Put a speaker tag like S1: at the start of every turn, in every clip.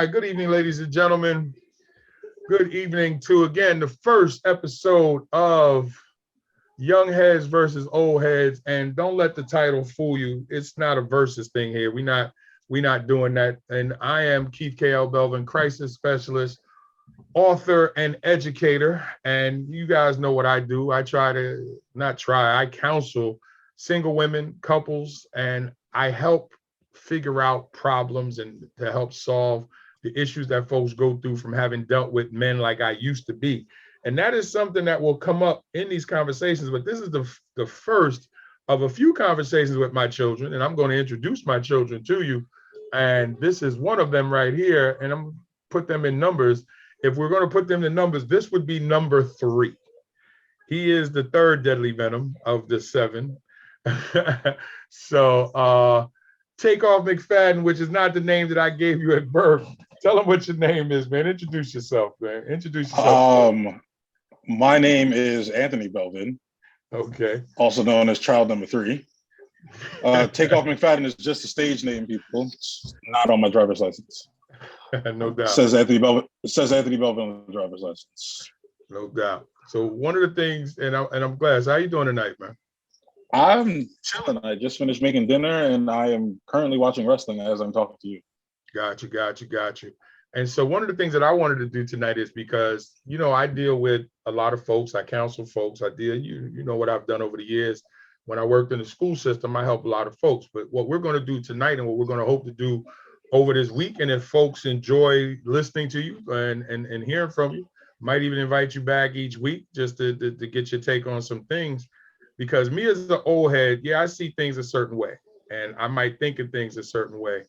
S1: right, good evening, ladies and gentlemen. Good evening to again the first episode of Young Heads versus Old Heads. And don't let the title fool you. It's not a versus thing here. We're not doing that. And I am Keith K.L. Belvin, crisis specialist, author, and educator. And you guys know what I do. I counsel single women, couples, and I help figure out problems and to help solve the issues that folks go through from having dealt with men like I used to be. And that is something that will come up in these conversations. But this is the first of a few conversations with my children. And I'm going to introduce my children to you. And this is one of them right here. And I'm put them in numbers. If we're going to put them in numbers, this would be number 3. He is the third deadly venom of the 7. So Takeoff McFadden, which is not the name that I gave you at birth. Tell them what your name is, man. Introduce yourself, man. Introduce yourself.
S2: My name is Anthony Belvin.
S1: Okay.
S2: Also known as child number 3. Takeoff McFadden is just a stage name, people. It's not on my driver's license.
S1: No doubt.
S2: It says Anthony Belvin on the driver's license.
S1: No doubt. So one of the things, and I'm glad. So how you doing tonight, man?
S2: I'm chilling. I just finished making dinner, and I am currently watching wrestling as I'm talking to you.
S1: Got you. And so one of the things that I wanted to do tonight is because, I deal with a lot of folks. I counsel folks. You know what I've done over the years. When I worked in the school system, I help a lot of folks. But what we're going to do tonight and what we're going to hope to do over this weekend, if folks enjoy listening to you and hearing from you, might even invite you back each week just to get your take on some things. Because me as an old head, I see things a certain way. And I might think of things a certain way.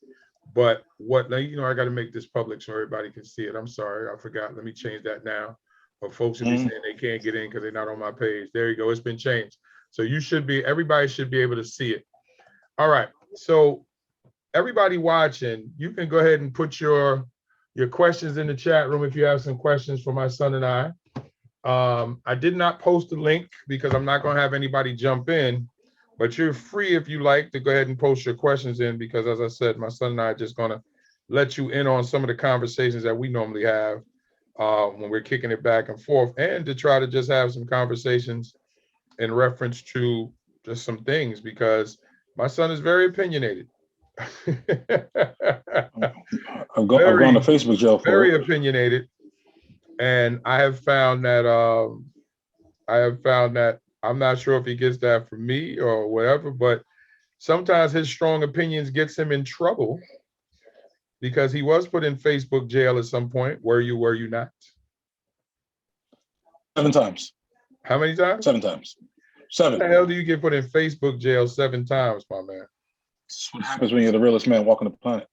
S1: But I got to make this public so everybody can see it. I'm sorry, I forgot. Let me change that now. But folks will be saying they can't get in because they're not on my page. There you go. It's been changed. So everybody should be able to see it. All right. So everybody watching, you can go ahead and put your questions in the chat room if you have some questions for my son and I. I did not post a link because I'm not going to have anybody jump in. But you're free if you like to go ahead and post your questions in because, as I said, my son and I are just going to let you in on some of the conversations that we normally have when we're kicking it back and forth and to try to just have some conversations in reference to just some things because my son is very opinionated.
S2: I've gone to Facebook jail for
S1: very opinionated. And I have found that I'm not sure if he gets that from me or whatever, but sometimes his strong opinions gets him in trouble because he was put in Facebook jail at some point. Were you not?
S2: 7 times.
S1: How many times?
S2: 7 times. 7.
S1: How the hell do you get put in Facebook jail 7 times, my man?
S2: That's what happens when you're the realest man walking the planet.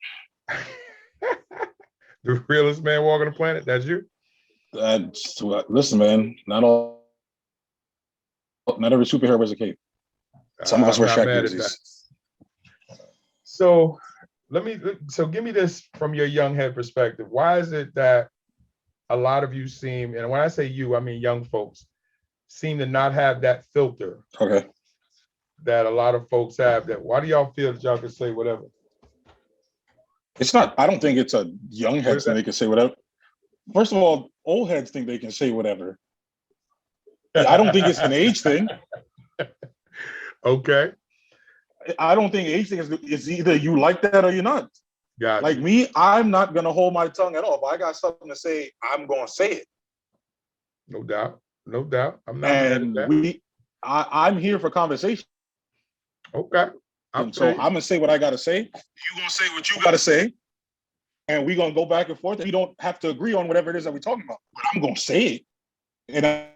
S1: The realest man walking the planet? That's you?
S2: Listen, man, not every superhero wears a cape. Some of us wear shaq.
S1: So give me this from your young head perspective. Why is it that a lot of you seem, and when I say you, I mean young folks, seem to not have that filter?
S2: Okay.
S1: That a lot of folks have. That why do y'all feel that y'all can say whatever?
S2: It's not. I don't think it's a young head thing. They can say whatever. First of all, old heads think they can say whatever. I don't think it's an age thing.
S1: Okay.
S2: I don't think age thing is either you like that or you're not.
S1: Got
S2: like
S1: you.
S2: Me, I'm not gonna hold my tongue at all. If I got something to say, I'm gonna say it.
S1: No doubt. I'm not mad at that.
S2: I'm here for conversation.
S1: Okay.
S2: I'm gonna say what I gotta say. You're gonna say what you gotta say. And we're gonna go back and forth. And we don't have to agree on whatever it is that we're talking about. But I'm gonna say it. And I'm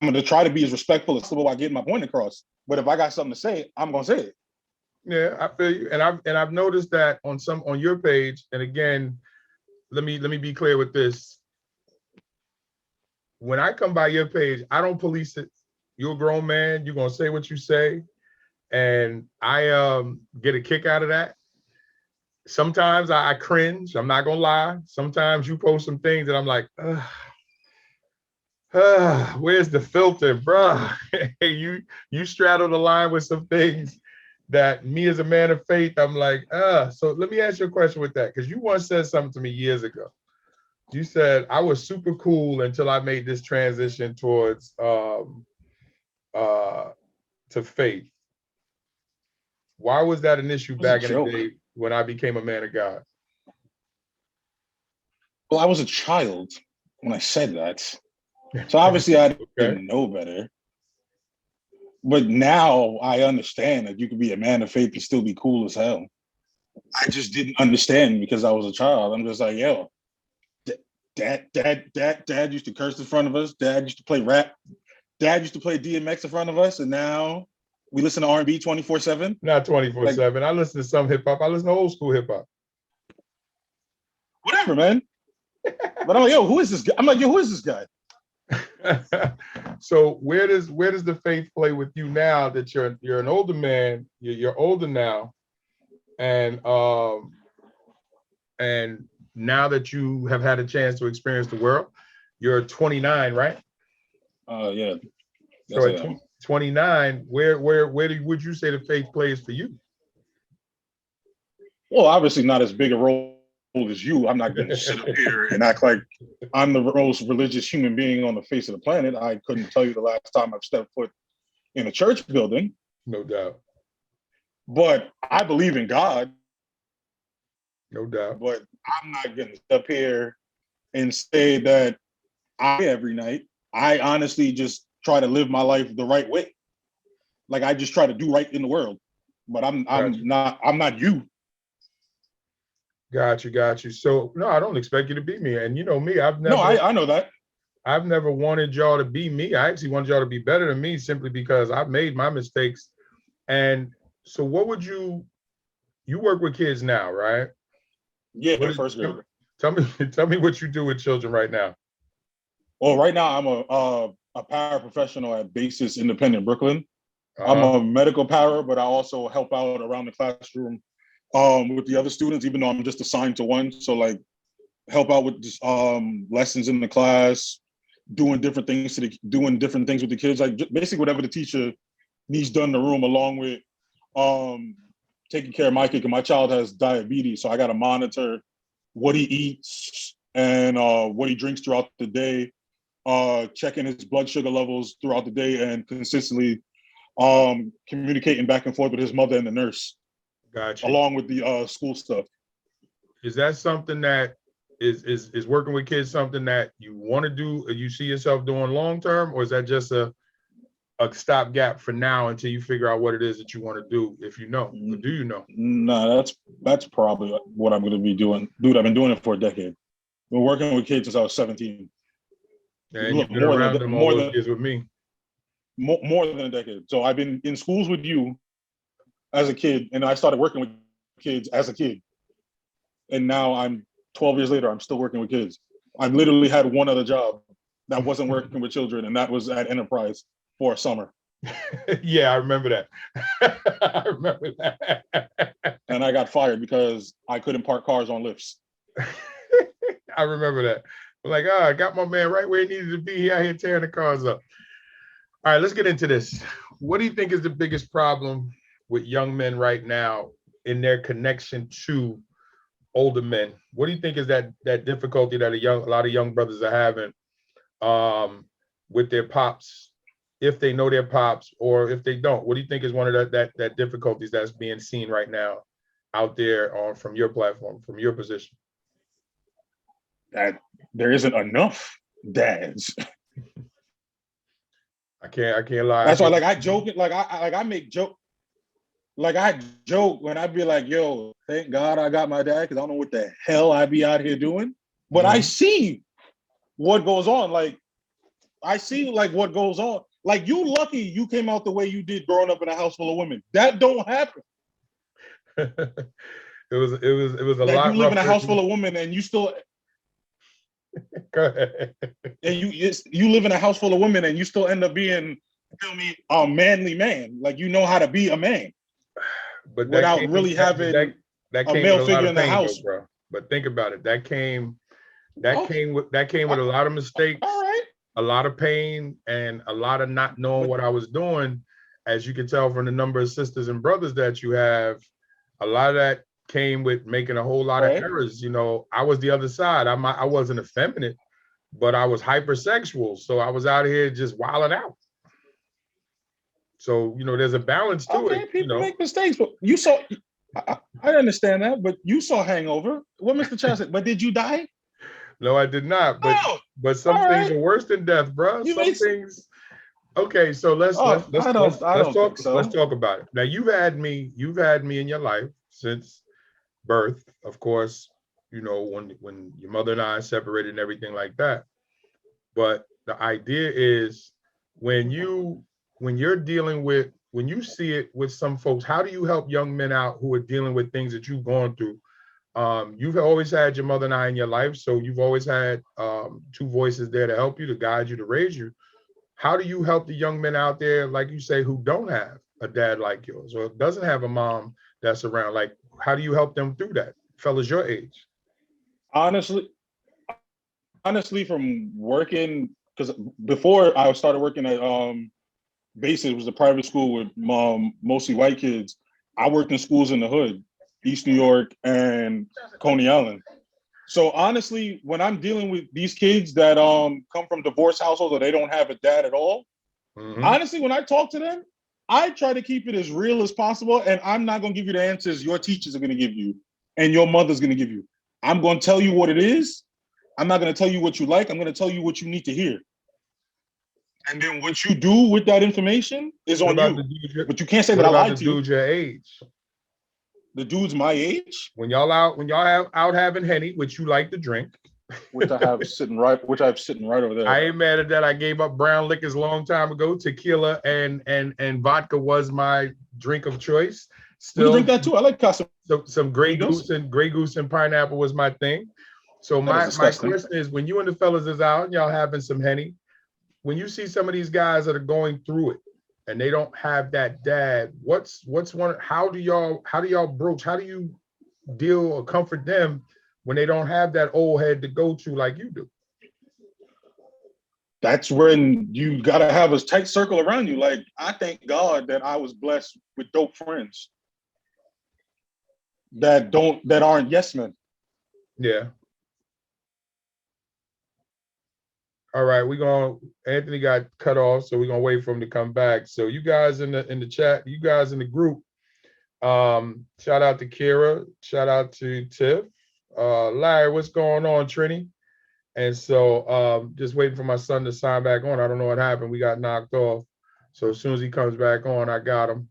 S2: gonna try to be as respectful as possible while getting my point across. But if I got something to say, I'm gonna say it.
S1: Yeah, I feel you. And I've noticed that on your page, and again, let me be clear with this. When I come by your page, I don't police it. You're a grown man, you're gonna say what you say. And I get a kick out of that. Sometimes I cringe. I'm not gonna lie. Sometimes you post some things that I'm like, where's the filter, bruh? You straddle the line with some things that me as a man of faith, I'm like, so let me ask you a question with that. Because you once said something to me years ago. You said I was super cool until I made this transition towards uh to faith. Why was that an issue
S2: It was a
S1: back in the
S2: joke.
S1: day when I became a man of God?
S2: Well, I was a child when I said that. So obviously I
S1: Okay.
S2: didn't know better. But now I understand that you can be a man of faith and still be cool as hell. I just didn't understand because I was a child. I'm just like, yo, dad used to curse in front of us. Dad used to play rap. Dad used to play DMX in front of us. And now we listen to R&B 24/7.
S1: Not
S2: Like,
S1: 24/7. I listen to some hip hop. I listen to old school hip hop.
S2: whatever, man. But I'm like, yo, who is this guy? I'm like, yo, who is this guy?
S1: So where does the faith play with you now that you're an older man, you're older now, and now that you have had a chance to experience the world, you're 29, right?
S2: Yeah.
S1: So at 29, where would you say the faith plays for you?
S2: Well, obviously not as big a role as you. I'm not going to sit up here and act like I'm the most religious human being on the face of the planet. I couldn't tell you the last time I've stepped foot in a church building.
S1: No doubt.
S2: But I believe in God.
S1: No doubt.
S2: But I'm not going to step here and say that I every night. I honestly just try to live my life the right way. Like I just try to do right in the world. But I'm not you.
S1: Got you. So no, I don't expect you to be me. And you know me, I
S2: know that.
S1: I've never wanted y'all to be me. I actually wanted y'all to be better than me simply because I've made my mistakes. And so what would you work with kids now, right?
S2: Yeah, first grader.
S1: Tell me what you do with children right now.
S2: Well, right now I'm a paraprofessional at Basis Independent Brooklyn. I'm a medical para, but I also help out around the classroom with the other students, even though I'm just assigned to one. So like help out with just, lessons in the class, doing different things with the kids, like basically whatever the teacher needs done in the room, along with taking care of my kid. My child has diabetes, so I got to monitor what he eats and what he drinks throughout the day, checking his blood sugar levels throughout the day, and consistently communicating back and forth with his mother and the nurse.
S1: Gotcha.
S2: Along with the school stuff.
S1: Is that something that is working with kids something that you want to do, or you see yourself doing long term, or is that just a stopgap for now until you figure out what it is that you want to do? If you know, or do you know?
S2: No, that's probably what I'm going to be doing. Dude, I've been doing it for a decade. I've been working with kids since I was 17.
S1: And you've been around them all those years with me.
S2: More than a decade. So I've been in schools with you as a kid, and I started working with kids as a kid. And now I'm 12 years later, I'm still working with kids. I've literally had one other job that wasn't working with children, and that was at Enterprise for a summer.
S1: Yeah, I remember that. I remember that.
S2: And I got fired because I couldn't park cars on lifts.
S1: I remember that. I'm like, I got my man right where he needed to be. He out here tearing the cars up. All right, let's get into this. What do you think is the biggest problem with young men right now in their connection to older men? What do you think is that difficulty that a lot of young brothers are having with their pops, if they know their pops, or if they don't? What do you think is one of that difficulties that's being seen right now out there from your platform, from your position?
S2: That there isn't enough dads.
S1: I can't lie.
S2: That's why, like, I joke, I make joke. Like I joke when I be like, yo, thank God I got my dad, because I don't know what the hell I be out here doing. But I see what goes on. Like, I see like what goes on. Like, you lucky you came out the way you did growing up in a house full of women. That don't happen.
S1: It was a
S2: like
S1: lot.
S2: You live in a house full of women and you still
S1: Go ahead.
S2: And you live in a house full of women and you still end up being, feel me, a manly man. Like, you know how to be a man. But without really having a male figure in the house,
S1: though, bro. But think about it. That came with a lot of mistakes,
S2: all right,
S1: a lot of pain, and a lot of not knowing what I was doing. as you can tell from the number of sisters and brothers that you have, a lot of that came with making a whole lot of
S2: Right.
S1: errors. You know, I was the other side. I wasn't effeminate, but I was hypersexual. So I was out here just wilding out. So, you know, there's a balance to
S2: Okay,
S1: it, you
S2: people
S1: know.
S2: make mistakes, but you saw. I understand that, but you saw Hangover. What Mr. Child said, but did you die?
S1: No, I did not.
S2: Oh,
S1: But some
S2: all
S1: things
S2: right.
S1: are worse than death, bro.
S2: You made.
S1: Some things. Okay, so let's let's
S2: Oh,
S1: let's let's
S2: I
S1: let's
S2: don't think
S1: talk let's
S2: so.
S1: talk about it. Now you've had me in your life since birth, of course, you know, when your mother and I separated and everything like that. But the idea is when you're dealing with when you see it with some folks, how do you help young men out who are dealing with things that you've gone through? You've always had your mother and I in your life, so you've always had two voices there to help you, to guide you, to raise you. How do you help the young men out there, like you say, who don't have a dad like yours or doesn't have a mom that's around? Like, how do you help them through that, fellas your age?
S2: Honestly, from working, because before I started working at Basis, was a private school with mostly white kids. I worked in schools in the hood, East New York and Coney Island. So honestly, when I'm dealing with these kids that come from divorced households or they don't have a dad at all,
S1: Mm-hmm.
S2: honestly, when I talk to them, I try to keep it as real as possible. And I'm not going to give you the answers your teachers are going to give you and your mother's going to give you. I'm going to tell you what it is. I'm not going to tell you what you like. I'm going to tell you what you need to hear. And then what you do with that information is
S1: What
S2: on
S1: about
S2: you.
S1: the dude?
S2: But you can't say
S1: What
S2: that I
S1: about the
S2: lied to you.
S1: dude your age?
S2: The dude's my age,
S1: When y'all out having henny, which you like to drink.
S2: which I have sitting right over
S1: I
S2: there.
S1: ain't mad at that. I gave up brown liquors a long time ago. Tequila and vodka was my drink of choice.
S2: We can drink
S1: Still,
S2: that too. I like
S1: some
S2: Casamigos.
S1: Grey Goose and pineapple was my thing. So
S2: That is
S1: my
S2: disgusting.
S1: question is, when you and the fellas is out and y'all having some henny, when you see some of these guys that are going through it and they don't have that dad, what's one? How do y'all broach? How do you deal or comfort them when they don't have that old head to go to like you do?
S2: That's when you got to have a tight circle around you. Like, I thank God that I was blessed with dope friends that aren't yes men.
S1: Yeah. All right, Anthony got cut off, so we're gonna wait for him to come back. So you guys in the chat, you guys in the group, shout out to Kira, shout out to Tiff. Larry, what's going on, Trini? And so just waiting for my son to sign back on. I don't know what happened. We got knocked off. So as soon as he comes back on, I got him.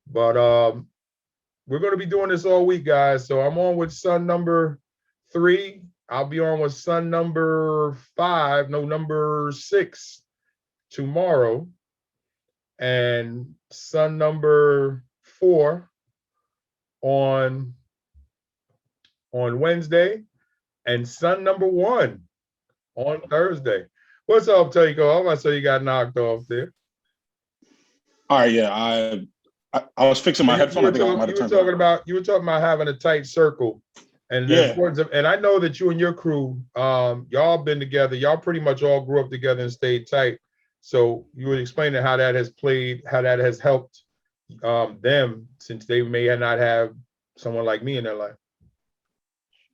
S1: But we're going to be doing this all week, guys. So I'm on with son number 3. I'll be on with son number 6 tomorrow. And son number 4 on Wednesday. And son number 1 on Thursday. What's up, Taco? I'm gonna say you got knocked off there.
S2: All right, yeah, I was fixing my headphone. I think I might have turned it off.
S1: You were talking about having a tight circle and the importance of, and I know that you and your crew, y'all been together, y'all pretty much all grew up together and stayed tight. So you would explain how that has helped them, since they may not have someone like me in their life.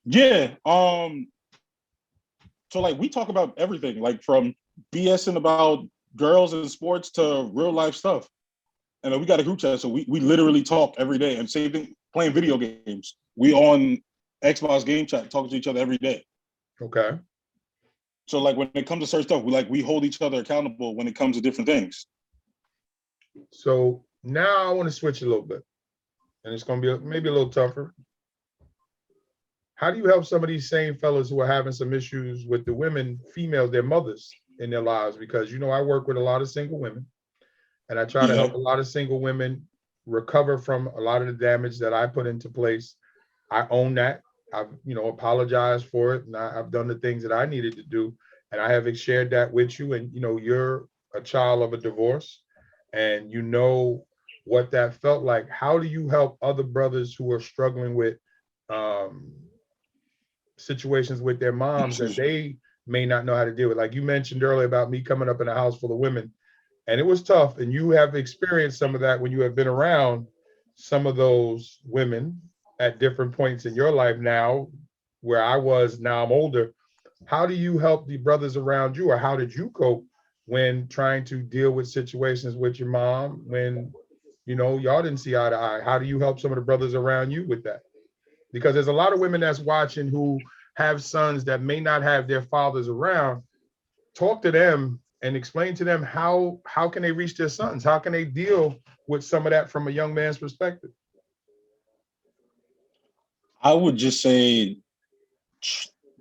S2: Yeah. So like we talk about everything, like from BSing about girls and sports to real life stuff. And we got a group chat, so we literally talk every day. And same thing, playing video games. We on Xbox game chat, talking to each other every day.
S1: Okay.
S2: So like when it comes to certain stuff, we hold each other accountable when it comes to different things.
S1: So now I want to switch a little bit, and it's going to be maybe a little tougher. How do you help some of these same fellas who are having some issues with the women, females, their mothers in their lives? Because, I work with a lot of single women, and I try to help a lot of single women recover from a lot of the damage that I put into place. I own that. I've, apologized for it, and I've done the things that I needed to do. And I have shared that with you. And, you're a child of a divorce, and you know what that felt like. How do you help other brothers who are struggling with situations with their moms that they may not know how to deal with? Like you mentioned earlier about me coming up in a house full of women, And it was tough. And you have experienced some of that when you have been around some of those women at different points in your life now, where I was, now I'm older. How do you help the brothers around you, or how did you cope when trying to deal with situations with your mom when, y'all didn't see eye to eye? How do you help some of the brothers around you with that? Because there's a lot of women that's watching who have sons that may not have their fathers around. Talk to them and explain to them how can they reach their sons? How can they deal with some of that from a young man's perspective?
S2: I would just say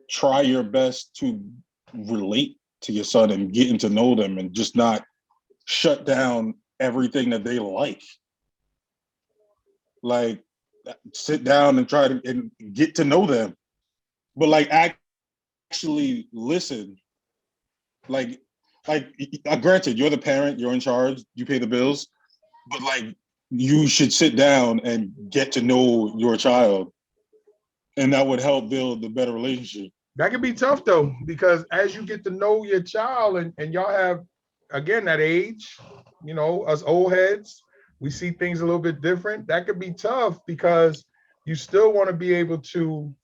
S2: try your best to relate to your son and getting to know them, and just not shut down everything that they like. Like, sit down and try to and get to know them, but like actually listen. Like, granted, you're the parent, you're in charge, you pay the bills, but like, you should sit down and get to know your child, and that would help build a better relationship.
S1: That can be tough though, because as you get to know your child and y'all have, again, that age, us old heads, we see things a little bit different. That could be tough because you still want to be able to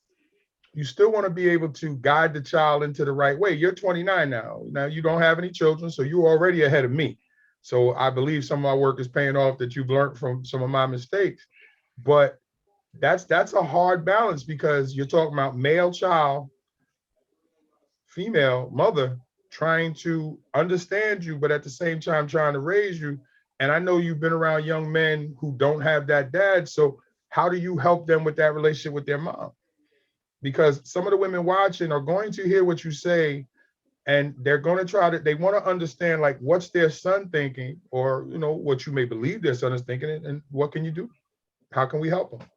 S1: guide the child into the right way. You're 29 now. Now you don't have any children, so you're already ahead of me. So I believe some of my work is paying off, that you've learned from some of my mistakes. But that's a hard balance, because you're talking about male child, female mother, trying to understand you, but at the same time trying to raise you. And I know you've been around young men who don't have that dad. So how do you help them with that relationship with their mom? Because some of the women watching are going to hear what you say, and they're going to they want to understand, like, what's their son thinking, or, what you may believe their son is thinking, and what can you do? How can we help them?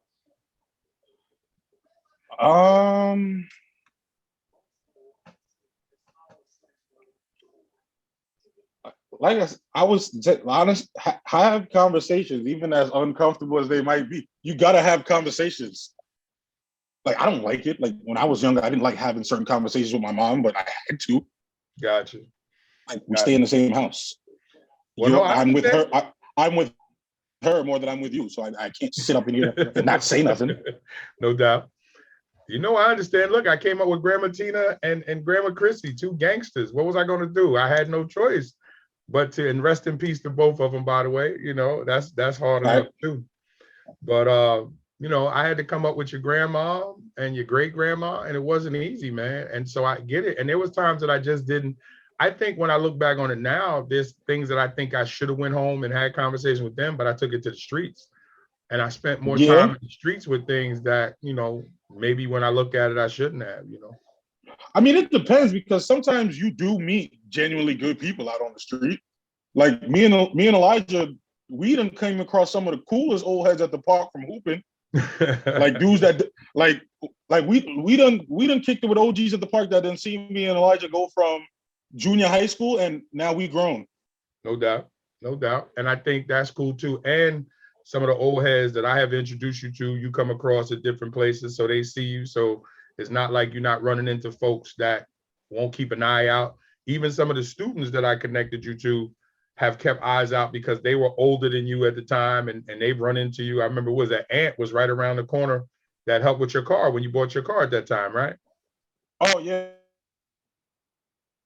S2: Like I was honest, have conversations, even as uncomfortable as they might be. You gotta have conversations. Like, I don't like it. Like, when I was younger, I didn't like having certain conversations with my mom, but I had to.
S1: Gotcha.
S2: Like, we stay in the same house.
S1: Well, no,
S2: I'm with her. I'm with her more than I'm with you, so I can't sit up in here and not say nothing.
S1: No doubt. I understand. Look, I came up with Grandma Tina and Grandma Chrissy, two gangsters. What was I going to do? I had no choice but to, and rest in peace to both of them, by the way. That's hard enough too. But I had to come up with your grandma and your great grandma, and it wasn't easy, man. And so I get it. And there was times that I just didn't. I think when I look back on it now, there's things that I think I should have went home and had conversations with them, but I took it to the streets. And I spent more time in the streets with things that, maybe when I look at it, I shouldn't have,
S2: I mean, it depends, because sometimes you do meet genuinely good people out on the street. Like me and Elijah, we done came across some of the coolest old heads at the park from hooping. Like dudes that like we done kicked it with OGs at the park that done see me and Elijah go from junior high school, and now we grown.
S1: No doubt. And I think that's cool too. And some of the old heads that I have introduced you to, you come across at different places, so they see you. So it's not like you're not running into folks that won't keep an eye out. Even some of the students that I connected you to have kept eyes out, because they were older than you at the time, and they've run into you. I remember, was that aunt was right around the corner that helped with your car when you bought your car at that time, right?
S2: Oh yeah,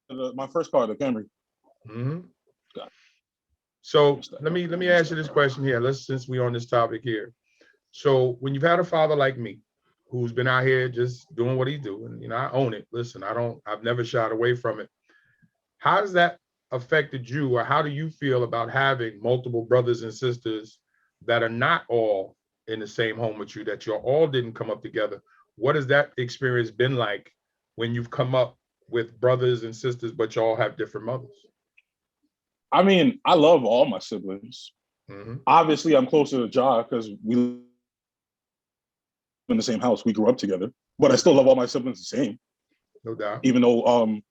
S2: my first car, the Camry.
S1: Mm-hmm. So let me ask you this question here. Since we're on this topic here. So when you've had a father like me, who's been out here just doing what he's doing, I own it. Listen, I've never shied away from it. How has that affected you, or how do you feel about having multiple brothers and sisters that are not all in the same home with you, that you all didn't come up together? What has that experience been like when you've come up with brothers and sisters, but you all have different mothers?
S2: I mean, I love all my siblings.
S1: Mm-hmm.
S2: Obviously, I'm closer to Ja because we live in the same house. We grew up together, but I still love all my siblings the same.
S1: No doubt.
S2: Even though,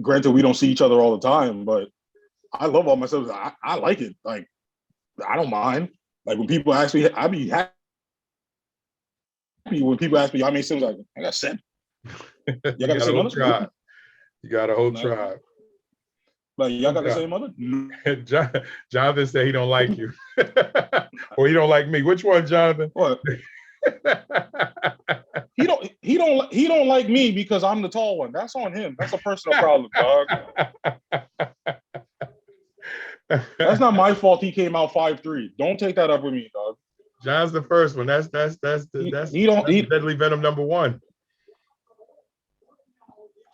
S2: granted, we don't see each other all the time, but I love all my siblings. I like it. Like, I don't mind. Like, when people ask me, I be happy when people ask me how many siblings. Like, I got 7.
S1: You got a whole tribe. You got a whole tribe.
S2: Like, y'all got the same mother?
S1: Jonathan said he don't like you. Or he don't like me. Which one, Jonathan?
S2: What? He don't like me because I'm the tall one. That's on him. That's a personal problem, dog. That's not my fault. He came out 5'3". Don't take that up with me, dog.
S1: John's the first one. That's deadly venom number one.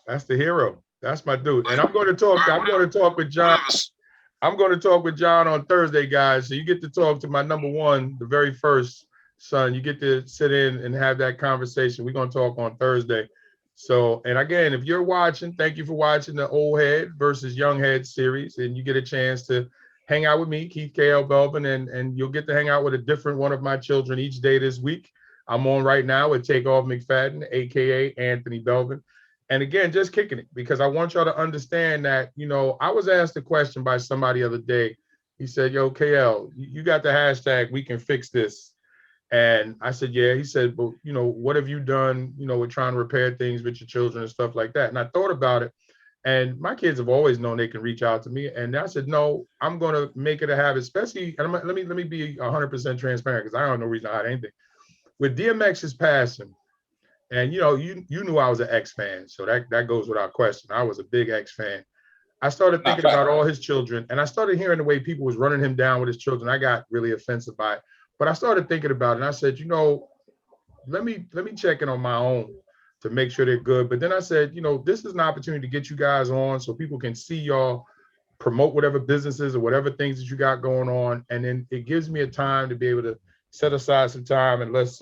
S1: That's the hero. That's my dude. And I'm going to talk with John. I'm going to talk with John on Thursday, guys. So you get to talk to my number one, the very first son. You get to sit in and have that conversation. We're going to talk on Thursday. So, and again, if you're watching, thank you for watching the Old Head versus Young Head series. And you get a chance to hang out with me, Keith K.L. Belvin, and you'll get to hang out with a different one of my children each day this week. I'm on right now with Takeoff McFadden, AKA Anthony Belvin. And again, just kicking it because I want y'all to understand that, you know, I was asked a question by somebody the other day. He said, yo, KL, you got the hashtag, we can fix this. And I said, yeah. He said, but, you know, what have you done, you know, with trying to repair things with your children and stuff like that? And I thought about it. And my kids have always known they can reach out to me. And I said, no, I'm going to make it a habit, especially, and let me be 100% transparent because I don't have no reason to hide anything. With DMX's passing, and, you know, you knew I was an X fan, so that goes without question. I was a big X fan. I started thinking about all his children, and I started hearing the way people was running him down with his children. I got really offensive by it. But I started thinking about it, and I said, you know, let me check in on my own to make sure they're good. But then I said, you know, this is an opportunity to get you guys on so people can see y'all promote whatever businesses or whatever things that you got going on. And then it gives me a time to be able to set aside some time and let's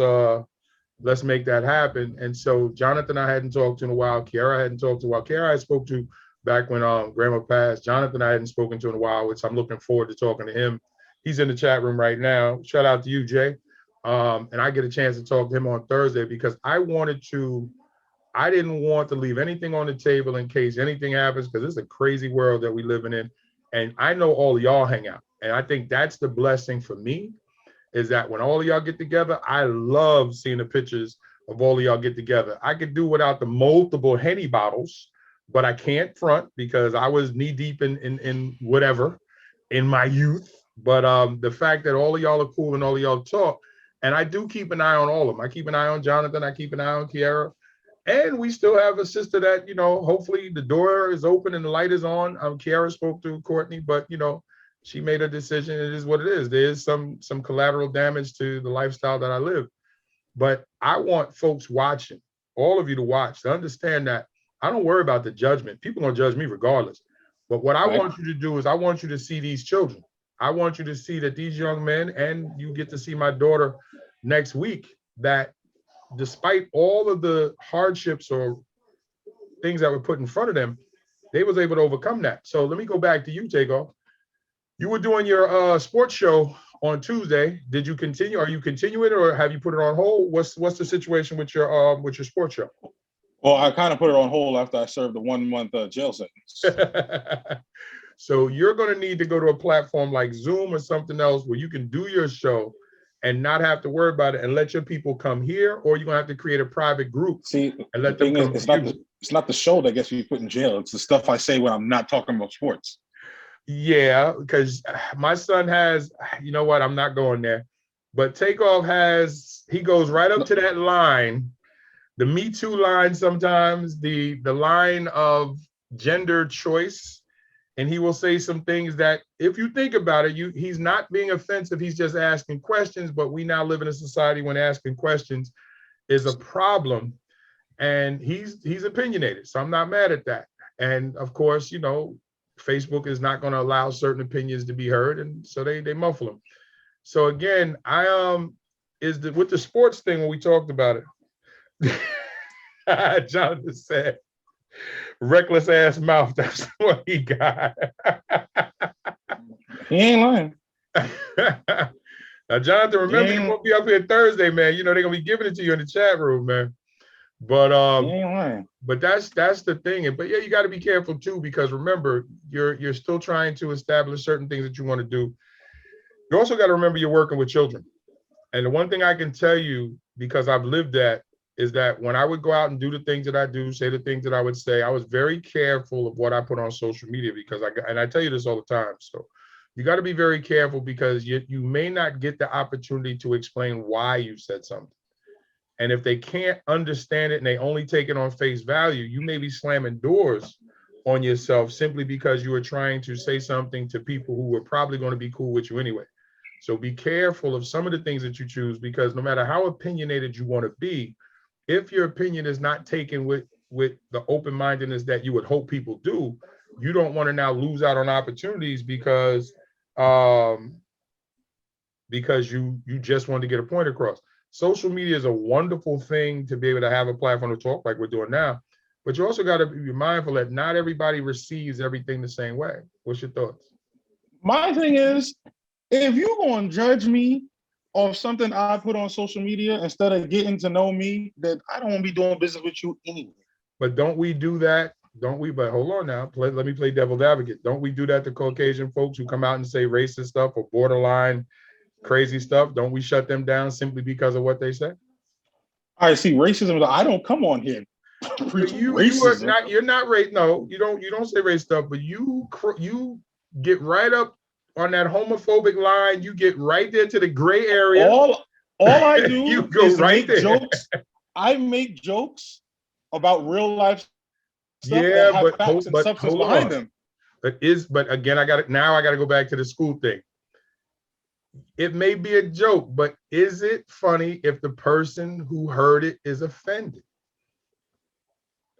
S1: make that happen. And so Jonathan, I hadn't talked to in a while. Kiara I hadn't talked to in a while. Kiara I spoke to back when Grandma passed. Jonathan I hadn't spoken to in a while, which I'm looking forward to talking to him. He's in the chat room right now. Shout out to you, Jay. And I get a chance to talk to him on Thursday because I didn't want to leave anything on the table in case anything happens, because it's a crazy world that we living in. And I know all of y'all hang out. And I think that's the blessing for me, is that when all of y'all get together, I love seeing the pictures of all of y'all get together. I could do without the multiple Henny bottles, but I can't front because I was knee deep in whatever in my youth. But the fact that all of y'all are cool and all of y'all talk, and I do keep an eye on all of them. I keep an eye on Jonathan. I keep an eye on Kiara. And we still have a sister that, you know, hopefully the door is open and the light is on. Kiara spoke to Courtney, but, you know, she made a decision. It is what it is. There is some collateral damage to the lifestyle that I live. But I want folks watching, all of you to watch, to understand that I don't worry about the judgment. People are going to judge me regardless. But what I want you to do is I want you to see these children. I want you to see that these young men, and you get to see my daughter next week, that despite all of the hardships or things that were put in front of them, they was able to overcome that. So let me go back to you, Takeoff. You were doing your sports show on Tuesday. Did you continue? Are you continuing, or have you put it on hold? What's the situation with your sports show?
S2: Well, I kind of put it on hold after I served a 1-month jail sentence.
S1: So you're going to need to go to a platform like Zoom or something else where you can do your show and not have to worry about it and let your people come here, or you're going to have to create a private group.
S2: See,
S1: and let them come.
S2: It's not the show that gets you put in jail. It's the stuff I say when I'm not talking about sports.
S1: Yeah, because my son has, you know what, I'm not going there, but Takeoff he goes right up to that line, the Me Too line sometimes, the line of gender choice. And he will say some things that, if you think about it, he's not being offensive. He's just asking questions. But we now live in a society when asking questions is a problem. And he's opinionated. So I'm not mad at that. And of course, you know, Facebook is not going to allow certain opinions to be heard. And so they muffle them. So again, with the sports thing, when we talked about it, Jonathan said, reckless ass mouth. That's what he got.
S2: He ain't lying.
S1: Now, Jonathan, remember you won't be up here Thursday, man. You know they're gonna be giving it to you in the chat room, man. But
S2: he ain't lying.
S1: But that's the thing. But yeah, you got to be careful too, because remember, you're still trying to establish certain things that you want to do. You also got to remember you're working with children. And the one thing I can tell you, because I've lived that, is that when I would go out and do the things that I do, say the things that I would say, I was very careful of what I put on social media because I tell you this all the time. So you got to be very careful because you may not get the opportunity to explain why you said something. And if they can't understand it and they only take it on face value, you may be slamming doors on yourself simply because you were trying to say something to people who were probably going to be cool with you anyway. So be careful of some of the things that you choose, because no matter how opinionated you want to be, if your opinion is not taken with the open-mindedness that you would hope people do, you don't want to now lose out on opportunities because you just wanted to get a point across. Social media is a wonderful thing to be able to have a platform to talk like we're doing now, but you also got to be mindful that not everybody receives everything the same way. What's your thoughts?
S2: My thing is, if you're going to judge me off something I put on social media instead of getting to know me, then I don't want to be doing business with you anyway.
S1: But don't we do that? Don't we? But hold on now. Let me play devil's advocate. Don't we do that to Caucasian folks who come out and say racist stuff or borderline crazy stuff? Don't we shut them down simply because of what they say?
S2: I see racism. I don't come on here.
S1: You're not race. No, you don't say race stuff, but you get right up on that homophobic line. You get right there to the gray area.
S2: All I do
S1: you go
S2: is
S1: right
S2: make
S1: there.
S2: jokes. I make jokes about real life stuff
S1: yeah,
S2: that have facts and substance behind them.
S1: But again, I got to go back to the school thing. It may be a joke, but is it funny if the person who heard it is offended?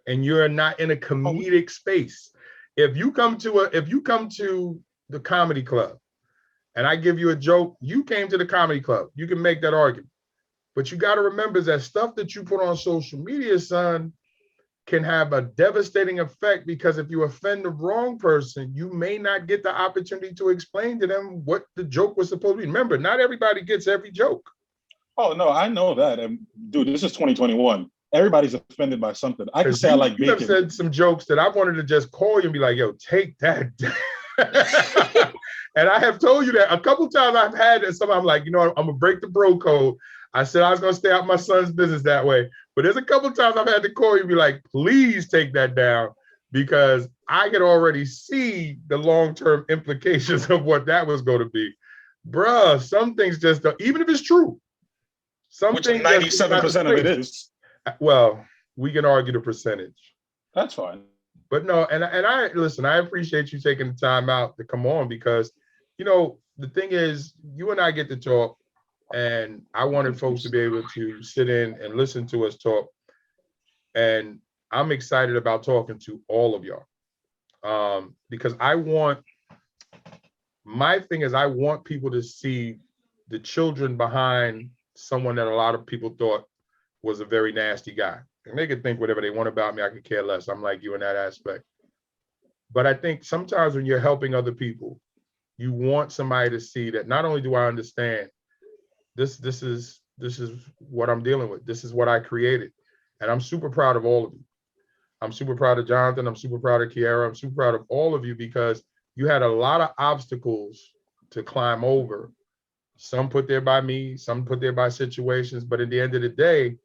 S1: And you're not in a comedic space. If you come to the comedy club and I give you a joke, you came to the comedy club. You can make that argument. But you got to remember that stuff that you put on social media, son, can have a devastating effect, because if you offend the wrong person, you may not get the opportunity to explain to them what the joke was supposed to be. Remember, not everybody gets every joke.
S2: Oh, no, I know that. And dude, this is 2021. Everybody's offended by something. I can say I like bacon.
S1: You have said some jokes that I wanted to just call you and be like, yo, take that. And I have told you that a couple times. I've had that. I'm like, I'm going to break the bro code. I said I was going to stay out my son's business that way. But there's a couple times I've had to call you and be like, please take that down, because I could already see the long-term implications of what that was going to be. Bruh, some things just don't, even if it's true.
S2: Which 97% of it is.
S1: Well, we can argue the percentage.
S2: That's fine.
S1: But no, and I listen, I appreciate you taking the time out to come on, because, the thing is, you and I get to talk, and I wanted folks to be able to sit in and listen to us talk. And I'm excited about talking to all of y'all, because my thing is, I want people to see the children behind someone that a lot of people thought was a very nasty guy. And they can think whatever they want about me. I could care less. I'm like you in that aspect. But I think sometimes when you're helping other people, you want somebody to see that not only do I understand, this is what I'm dealing with. This is what I created. And I'm super proud of all of you. I'm super proud of Jonathan. I'm super proud of Kiara. I'm super proud of all of you, because you had a lot of obstacles to climb over. Some put there by me, some put there by situations. But at the end of the day,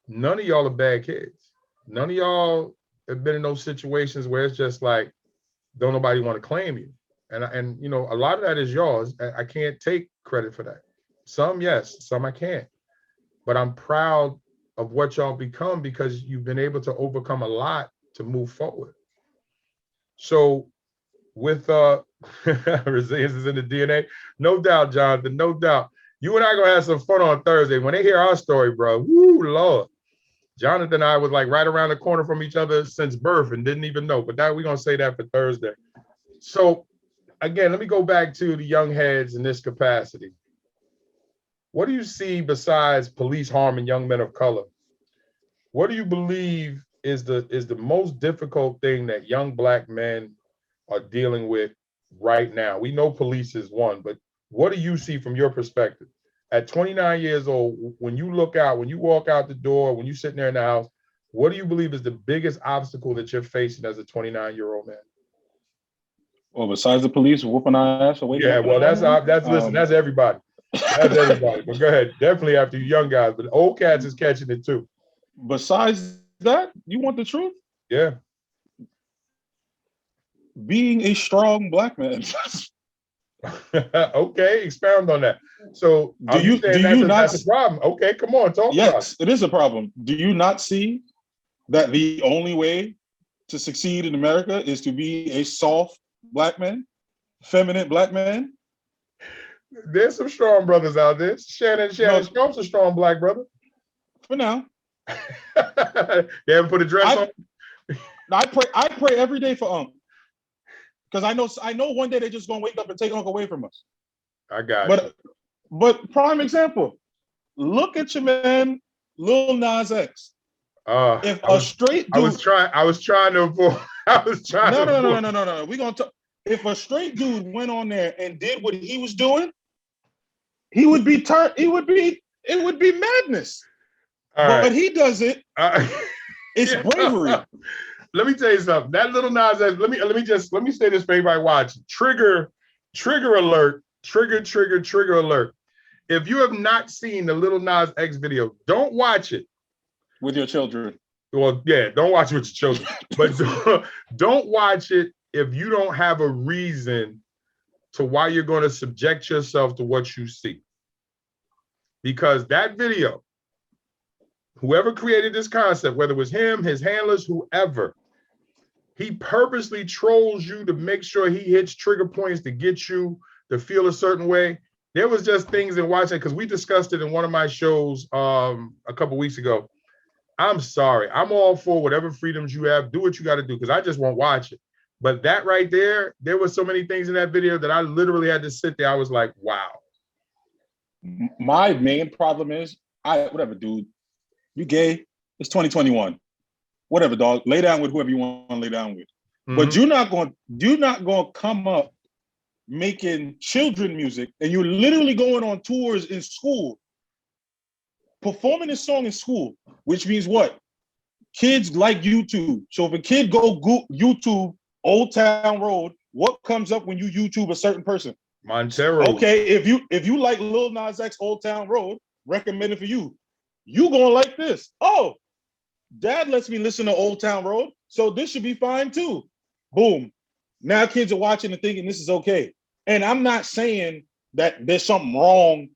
S1: none of y'all are bad kids. None of y'all have been in those situations where it's just like, don't nobody want to claim you. And a lot of that is yours. I can't take credit for that. Some, yes, some I can't. But I'm proud of what y'all become, because you've been able to overcome a lot to move forward. So with resilience is in the DNA, no doubt, Jonathan, no doubt. You and I gonna have some fun on Thursday. When they hear our story, bro, woo, Lord. Jonathan and I was like right around the corner from each other since birth and didn't even know. But we're gonna say that for Thursday. So again, let me go back to the young heads in this capacity. What do you see besides police harming young men of color? What do you believe is the most difficult thing that young Black men are dealing with right now? We know police is one, but what do you see from your perspective? At 29 years old, when you look out, when you walk out the door, when you're sitting there in the house, what do you believe is the biggest obstacle that you're facing as a 29-year-old man?
S2: Well, besides the police whooping our ass away.
S1: Yeah, well, that's everybody. That's everybody. But go ahead. Definitely after you young guys, but old cats is catching it too.
S2: Besides that, you want the truth?
S1: Yeah.
S2: Being a strong black man.
S1: Okay, expound on that. So
S2: do
S1: are you
S2: do
S1: saying
S2: you not?
S1: that's a problem? Okay, come on, talk about it.
S2: Yes, it is a problem. Do you not see that the only way to succeed in America is to be a soft black man, feminine black man?
S1: There's some strong brothers out there. Shannon
S2: No,
S1: Sharp's a strong black brother.
S2: for now.
S1: They haven't put a dress on.
S2: I pray every day for Unc. Because I know one day they're just gonna wake up and take Unc away from us.
S1: I got you.
S2: But prime example, look at your man, Lil Nas X. If a straight dude,
S1: I was trying to avoid.
S2: No. We gonna talk. If a straight dude went on there and did what he was doing, he would be turned. It would be madness. But he does it. It's bravery.
S1: Let me tell you something. That Little Nas X, let me say this for everybody watching. Trigger alert. Trigger alert. If you have not seen the Little Nas X video, don't watch it
S2: with your children.
S1: Well, yeah, don't watch it with your children. But don't watch it if you don't have a reason to why you're going to subject yourself to what you see. Because that video, whoever created this concept, whether it was him, his handlers, whoever, he purposely trolls you to make sure he hits trigger points to get you to feel a certain way. There was just things in watching, because we discussed it in one of my shows a couple weeks ago. I'm sorry. I'm all for whatever freedoms you have. Do what you got to do, because I just won't watch it. But that right there were so many things in that video that I literally had to sit there. I was like, wow.
S2: My main problem is, whatever, dude. You gay? It's 2021. Whatever, dog. Lay down with whoever you want to lay down with. Mm-hmm. But you're not going to come up making children music, and you're literally going on tours in school, performing this song in school, which means what? Kids like YouTube. So if a kid go YouTube Old Town Road, what comes up when you YouTube a certain person?
S1: Montero.
S2: Okay, if you like Lil Nas X Old Town Road, recommended for you. You gonna like this. Oh, Dad lets me listen to Old Town Road, so this should be fine too. Boom. Now kids are watching and thinking this is okay. And I'm not saying that there's something wrong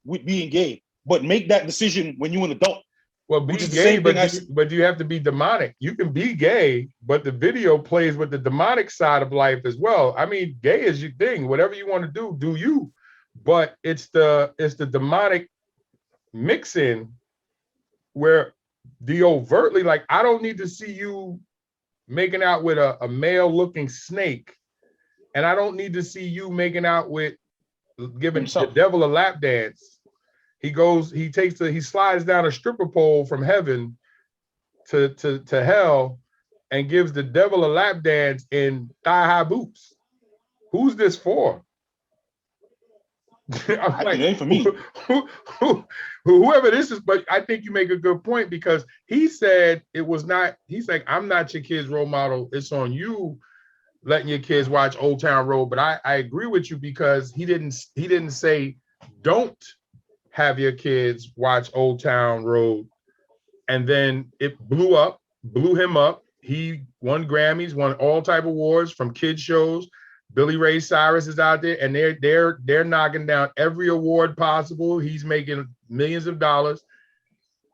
S2: with being gay, but make that decision when you're an adult.
S1: Well, be gay, but you have to be demonic. You can be gay, but the video plays with the demonic side of life as well. I mean, gay is your thing. Whatever you want to do you. But it's the demonic mix-in where the overtly, like, I don't need to see you making out with a male-looking snake, and I don't need to see you making out with giving the devil a lap dance. He slides down a stripper pole from heaven to hell and gives the devil a lap dance in thigh-high boots. Who's this for? I'm like, it ain't for me. Whoever this is, but I think you make a good point, because he said it was not, he's like, I'm not your kid's role model. It's on you letting your kids watch Old Town Road. But I agree with you, because he didn't say don't have your kids watch Old Town Road. And then it blew him up. He won Grammys, won all type of awards from kids shows. Billy Ray Cyrus is out there, and they're knocking down every award possible. He's making millions of dollars.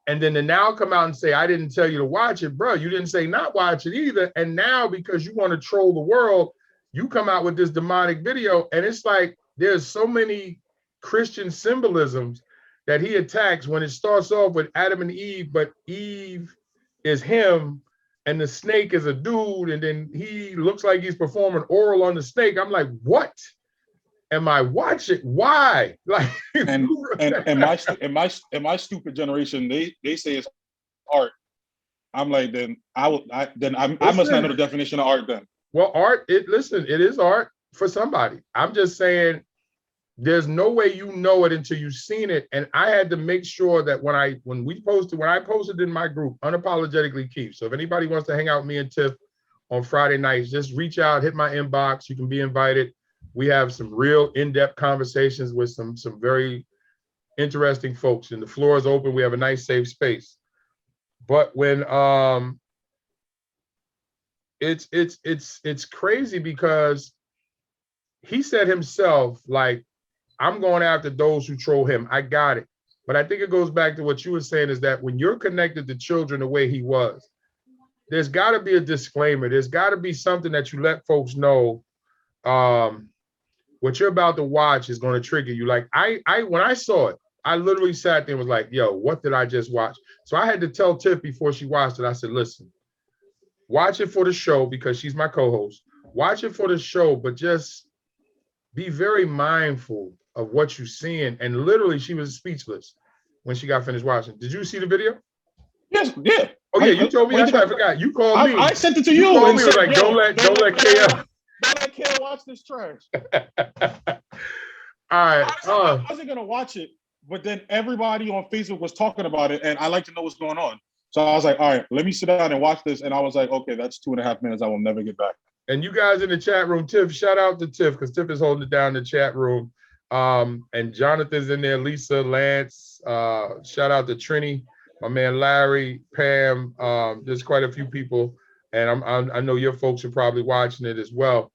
S1: And then to now come out and say, I didn't tell you to watch it, bro. You didn't say not watch it either. And now, because you want to troll the world, you come out with this demonic video. And it's like, there's so many Christian symbolisms that he attacks, when it starts off with Adam and Eve, but Eve is him and the snake is a dude, and then he looks like he's performing oral on the snake. I'm like, what am I watching? Why? Like,
S2: and my stupid generation, they say it's art. I'm like, then I must not know the definition of art then.
S1: Well, art, it is art for somebody. I'm just saying, there's no way you know it until you've seen it. And I had to make sure that when I posted in my group, Unapologetically Keith. So if anybody wants to hang out with me and Tiff on Friday nights, just reach out, hit my inbox. You can be invited. We have some real in-depth conversations with some very interesting folks. And the floor is open. We have a nice, safe space. But when it's crazy because he said himself, like, I'm going after those who troll him. I got it. But I think it goes back to what you were saying, is that when you're connected to children the way he was, there's got to be a disclaimer. There's got to be something that you let folks know. What you're about to watch is going to trigger you. Like when I saw it, I literally sat there and was like, yo, what did I just watch? So I had to tell Tiff before she watched it. I said, listen, watch it for the show because she's my co-host. Watch it for the show, but just be very mindful of what you're seeing. And literally, she was speechless when she got finished watching. Did you see the video?
S2: Yes, yeah.
S1: Oh yeah, you told me. That's why I forgot. You called me.
S2: I sent it to you.
S1: You called me.
S2: Said,
S1: Was like, don't let KL.
S2: Don't let KL watch this trash.
S1: All right.
S2: I wasn't gonna watch it, but then everybody on Facebook was talking about it, and I like to know what's going on. So I was like, all right, let me sit down and watch this. And I was like, okay, that's 2.5 minutes I will never get back.
S1: And you guys in the chat room, Tiff, shout out to Tiff, because Tiff is holding it down in the chat room. And Jonathan's in there, Lisa, Lance, shout out to Trini, my man Larry, Pam, there's quite a few people. And I know your folks are probably watching it as well.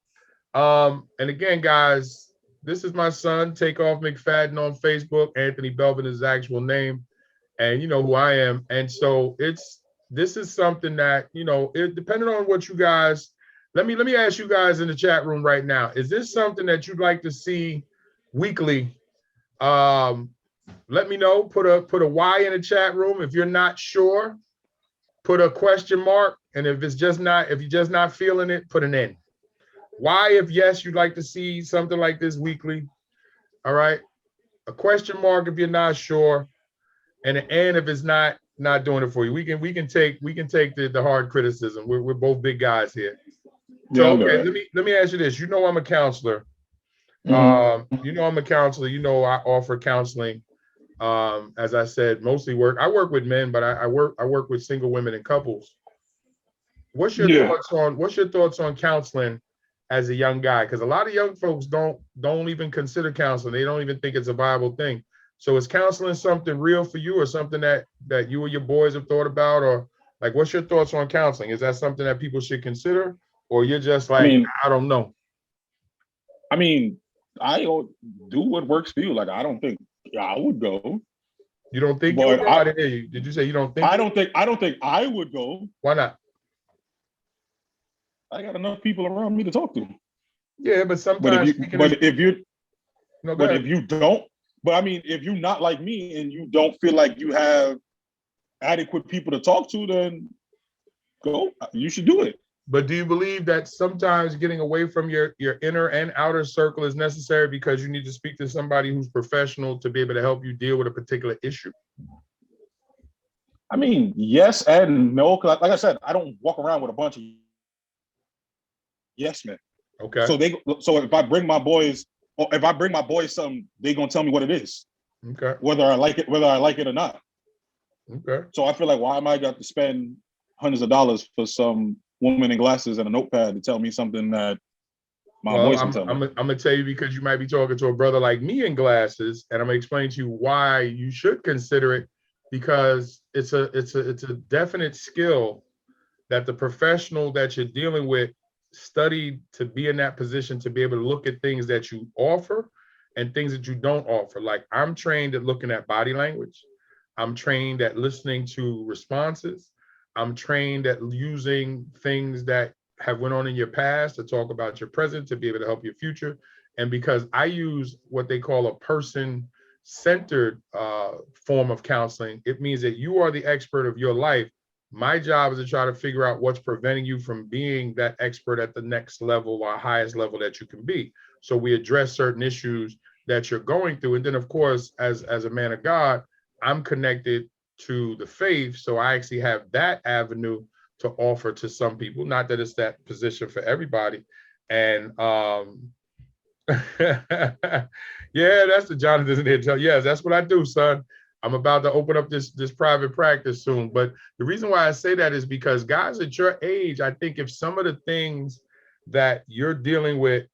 S1: And again, guys, this is my son, Takeoff McFadden on Facebook. Anthony Belvin is his actual name. And you know who I am. And so this is something that, you know, depending on what you guys, let me ask you guys in the chat room right now. Is this something that you'd like to see weekly? Let me know. Put a Y in the chat room. If you're not sure, put a question mark. And if you're just not feeling it, put an N. Why, if yes, you'd like to see something like this weekly. All right. A question mark if you're not sure. And an N if it's not doing it for you. We can take the hard criticism. We're both big guys here. So okay, let me ask you this. You know I'm a counselor. You know I'm a counselor. You know I offer counseling. As I said, mostly I work with men, but I work with single women and couples. What's your thoughts on counseling as a young guy? Because a lot of young folks don't even consider counseling. They don't even think it's a viable thing. So is counseling something real for you, or something that you or your boys have thought about? Or like, what's your thoughts on counseling? Is that something that people should consider? Or you're just like, I don't know?
S2: I mean, I do what works for you. Like, I don't think I would go.
S1: You don't think you would go? I didn't hear you. Did you say you don't think?
S2: I don't think I would go.
S1: Why not?
S2: I got enough people around me to talk to.
S1: Yeah, but sometimes.
S2: If you don't, but I mean, if you're not like me and you don't feel like you have adequate people to talk to, then go. You should do it.
S1: But do you believe that sometimes getting away from your inner and outer circle is necessary because you need to speak to somebody who's professional to be able to help you deal with a particular issue?
S2: I mean, yes and no. Like I said, I don't walk around with a bunch of yes men.
S1: Okay.
S2: So if I bring my boys, or if I bring my boys something, they're gonna tell me what it is.
S1: Okay.
S2: Whether I like it or not.
S1: Okay.
S2: So I feel like, why am I got to spend hundreds of dollars for some woman in glasses and a notepad to tell me something that my voice can tell me?
S1: I'm gonna tell you, because you might be talking to a brother like me in glasses, and I'm gonna explain to you why you should consider it, because it's a definite skill that the professional that you're dealing with studied to be in that position, to be able to look at things that you offer and things that you don't offer. Like, I'm trained at looking at body language. I'm trained at listening to responses. I'm trained at using things that have went on in your past to talk about your present, to be able to help your future. And because I use what they call a person-centered form of counseling, it means that you are the expert of your life. My job is to try to figure out what's preventing you from being that expert at the next level or highest level that you can be. So we address certain issues that you're going through. And then, of course, as a man of God, I'm connected to the faith. So I actually have that avenue to offer to some people. Not that it's that position for everybody. And yeah, that's the Jonathan in there. Yes, that's what I do, son. I'm about to open up this private practice soon. But the reason why I say that is because guys at your age, I think if some of the things that you're dealing with,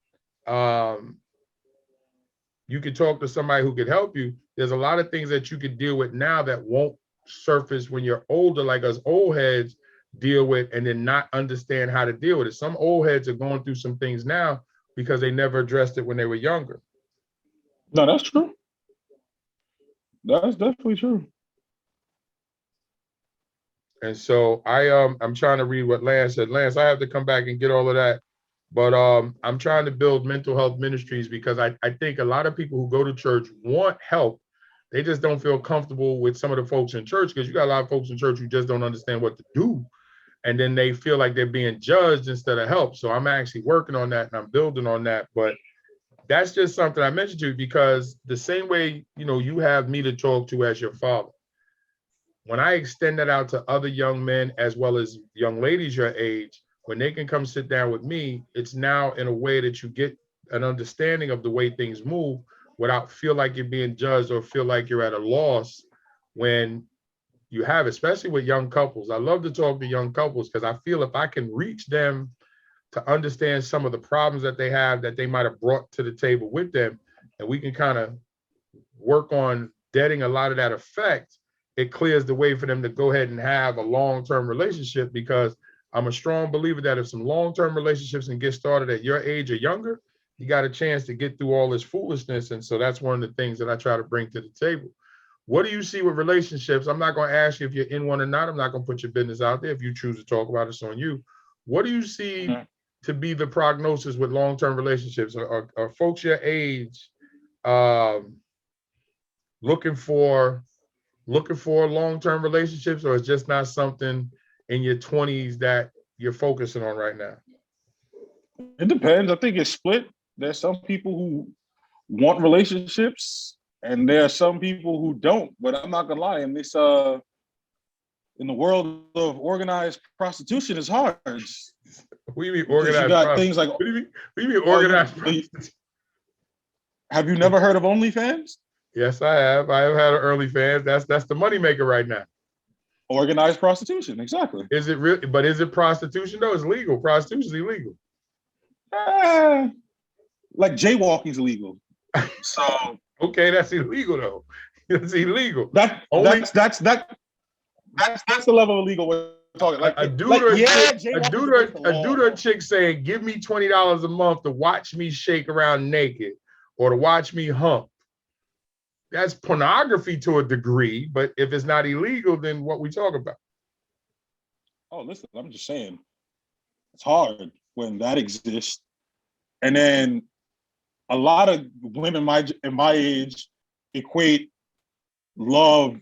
S1: you could talk to somebody who could help you. There's a lot of things that you could deal with now that won't surface when you're older, like us old heads deal with, and then not understand how to deal with it. Some old heads are going through some things now because they never addressed it when they were younger.
S2: No, that's true. That's definitely true.
S1: And so I'm trying to read what Lance said. Lance, I have to come back and get all of that. But I'm trying to build mental health ministries because I think a lot of people who go to church want help. They just don't feel comfortable with some of the folks in church, because you got a lot of folks in church who just don't understand what to do. And then they feel like they're being judged instead of help. So I'm actually working on that and I'm building on that. But that's just something I mentioned to you, because the same way, you have me to talk to as your father, when I extend that out to other young men as well as young ladies your age, when they can come sit down with me, it's now in a way that you get an understanding of the way things move without feel like you're being judged or feel like you're at a loss when you have, especially with young couples. I love to talk to young couples because I feel if I can reach them to understand some of the problems that they have that they might have brought to the table with them, and we can kind of work on deading a lot of that effect, it clears the way for them to go ahead and have a long-term relationship. Because I'm a strong believer that if some long-term relationships can get started at your age or younger, you got a chance to get through all this foolishness. And so that's one of the things that I try to bring to the table. What do you see with relationships? I'm not going to ask you if you're in one or not. I'm not going to put your business out there. If you choose to talk about it, it's on you. What do you see to be the prognosis with long-term relationships? Are folks your age looking for long-term relationships, or it's just not something in your 20s that you're focusing on right now?
S2: It depends. I think it's split. There's some people who want relationships and there are some people who don't. But I'm not gonna lie, in this in the world of organized prostitution, is hard.
S1: What do you mean organized?
S2: You got things like,
S1: what do you mean organized prostitution?
S2: Have you never heard of OnlyFans?
S1: Yes, I have. I have had an OnlyFans. That's the moneymaker right now.
S2: Organized prostitution, exactly.
S1: Is it really? But is it prostitution though? It's legal. Prostitution is illegal.
S2: Like jaywalking's illegal. So
S1: okay, that's illegal though. It's illegal.
S2: That's the level of illegal we're talking. Like a dude or
S1: a chick saying, "Give me $20 a month to watch me shake around naked or to watch me hump." That's pornography to a degree, but if it's not illegal, then what we talk about?
S2: Oh, listen, I'm just saying, it's hard when that exists. And then a lot of women in my age equate love